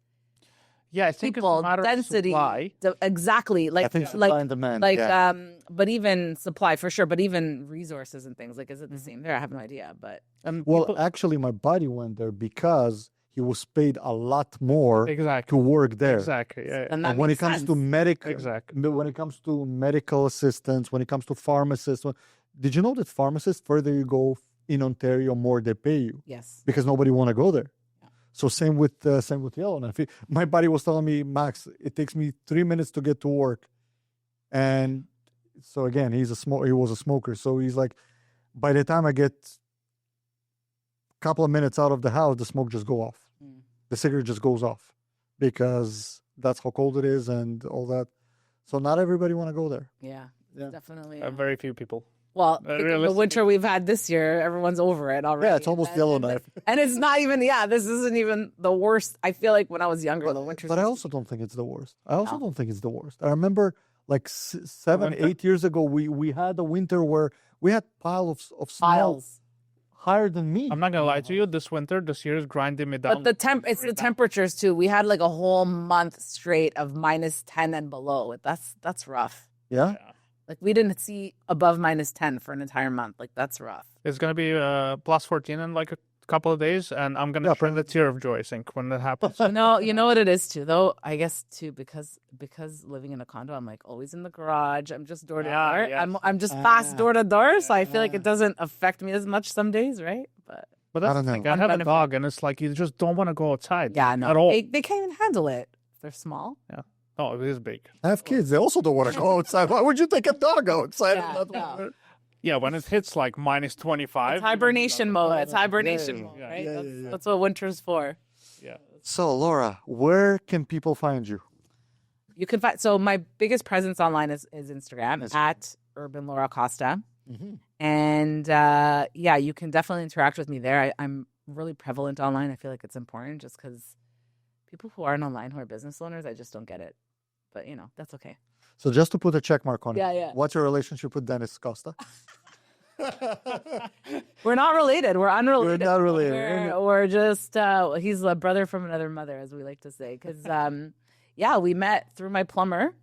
Yeah, I think people, it's a matter density. of supply. Exactly. Like I think supply and demand. yeah. but even supply for sure, but even resources and things. Like, is it the same there? I have no idea. But And Well, people- actually, my buddy went there because he was paid a lot more exactly. to work there. Exactly. Yeah. and that And when it makes comes sense. to medical, Exactly. when it comes to medical assistants, when it comes to pharmacists, did you know that pharmacists, further you go in Ontario, more they pay you Yes. because nobody want to go there. So same with Yellowknife. My buddy was telling me, Max, it takes me 3 minutes to get to work, and so again, he was a smoker. So he's like, by the time I get a couple of minutes out of the house, the smoke just go off. Mm. The cigarette just goes off because that's how cold it is and all that. So not everybody want to go there. Yeah. Yeah. Definitely. Very few people. Well, think of the realistically- winter we've had this year, everyone's over it already. Yeah, it's almost And- Yellowknife. And it's not even, this isn't even the worst. I feel like when I was younger, the winters. But I also don't think it's the worst. I also No. don't think it's the worst. I remember like 7, Winter? 8 years ago, we had a winter where we had piles of snow piles. higher than me. I'm not gonna lie to you. This winter, this year is grinding me down. But it's the temperatures too. We had like a whole month straight of -10 and below. That's rough. Yeah. Like we didn't see above -10 for an entire month. Like that's rough. It's gonna be plus 14 in like a couple of days, and I'm gonna Yeah, shed a tear of joy, I think, when that happens. You know what it is too, though. I guess too because living in a condo, I'm like always in the garage. I'm just door to Yeah, door. yeah. I'm just fast door to door, so I feel like it doesn't affect me as much some days, right? But But that's I don't the thing. know. I have a Benefit. dog, and it's like you just don't want to go outside. yeah, no, at all. they can't even handle it. They're small. No, it is big. I have kids. They also don't want to go outside. Why would you take a dog outside? Yeah, Not- no. Yeah, when it hits like -25. It's hibernation mode. It's hibernation yeah, mode, yeah. right? Yeah, that's, yeah, yeah. that's what winter's for. Yeah. So, Laura, where can people find you? You can find. So my biggest presence online is Instagram at Urban Laura Costa, and you can definitely interact with me there. I'm really prevalent online. I feel like it's important just because people who aren't online who are business owners, I just don't get it. But that's okay. So, just to put a check mark on it, Yeah. what's your relationship with Dennis Costa? We're not related. We're unrelated. You're not related. We're just he's a brother from another mother, as we like to say. Because we met through my plumber.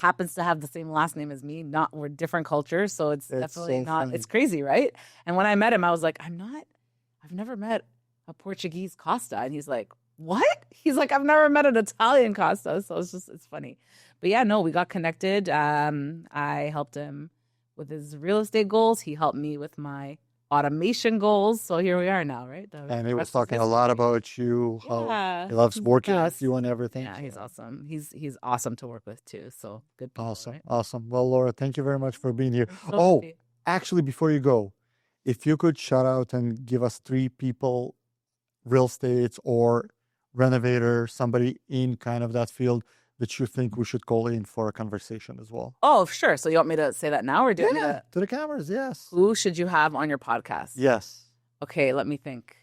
Happens to have the same last name as me. We're different cultures, so it's definitely so not. funny. It's crazy, right? And when I met him, I was like, I've never met a Portuguese Costa, and he's like, what? He's like, I've never met an Italian Costa. So it's funny. But yeah, no, we got connected. I helped him with his real estate goals. He helped me with my automation goals. So here we are now, right? And he was talking a lot about you, how he loves working with you and everything. Yeah, he's awesome. He's awesome to work with too. So good people, Awesome. right? Awesome. Well, Laura, thank you very much for being here. So happy. Actually, before you go, if you could shout out and give us 3 people, real estate or renovator, somebody in kind of that field that you think we should call in for a conversation as well. Oh, sure. So you want me to say that now or do you want me to? To the cameras, yes. Who should you have on your podcast? Yes. Okay, let me think.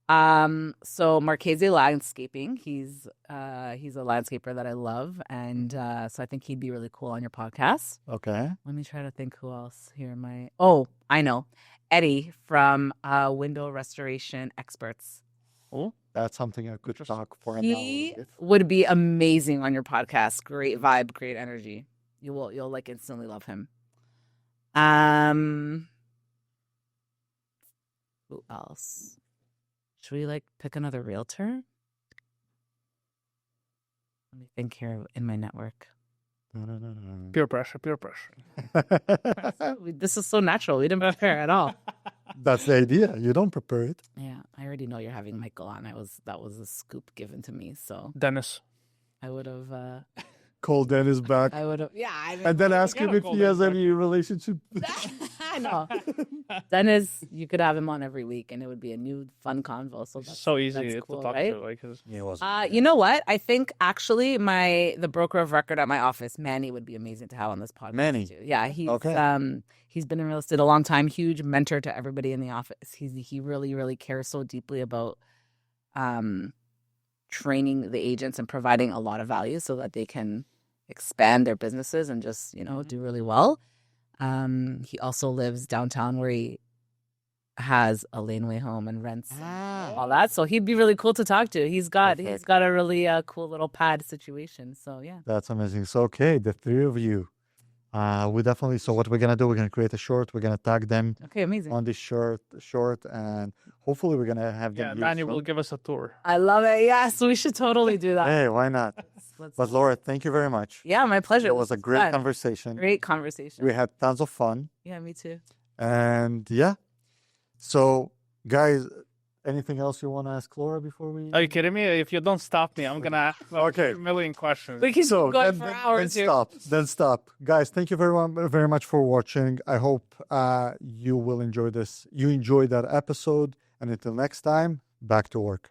So Marchese Landscaping, he's a landscaper that I love, and so I think he'd be really cool on your podcast. Okay. Let me try to think who else here. Oh, I know, Eddie from Window Restoration Experts. Oh, That's something I could talk for an He hour. would be amazing on your podcast. Great vibe, great energy. You'll like instantly love him. Who else? Should we like pick another realtor? Let me think here in my network. peer pressure, peer pressure. This is so natural. We didn't prepare at all. That's the idea. You don't prepare it. Yeah, I already know you're having Michael on. That was a scoop given to me. So Dennis. I would have. Call Dennis back. I would have. Yeah. I mean, And then ask gotta him if call he has Dennis any relationship. I know. Dennis, you could have him on every week, and it would be a new fun convo. So that's So easy that's to cool, talk right? to. Like, 'cause- He was. You know what? I think actually the broker of record at my office, Manny, would be amazing to have on this podcast. Manny. too. Yeah, he's Okay. he's been in real estate a long time. Huge mentor to everybody in the office. He really really cares so deeply about training the agents and providing a lot of value so that they can expand their businesses and just do really well. He also lives downtown where he has a laneway home and rents all that. So he'd be really cool to talk to. He's got a really cool little pad situation. So yeah. That's amazing. So, okay, the three of you. We definitely. So, what we're going to do, we're going to create a short. We're going to tag them Okay, amazing. on this short, and hopefully, we're going to have them. yeah, use Manny some- will give us a tour. I love it. Yes, we should totally do that. Hey, why not? Let's- But, Laura, thank you very much. yeah, my pleasure. It was a This great fun. conversation. Great conversation. We had tons of fun. Yeah, me too. And yeah. So, guys, anything else you want to ask Laura before we? Are you kidding me? If you don't stop me, I'm gonna ask Okay. a million questions. We can So keep going then, for then, hours then here. stop. Then stop, guys. Thank you very much for watching. I hope you will enjoy this. You enjoyed that episode, and until next time, back to work.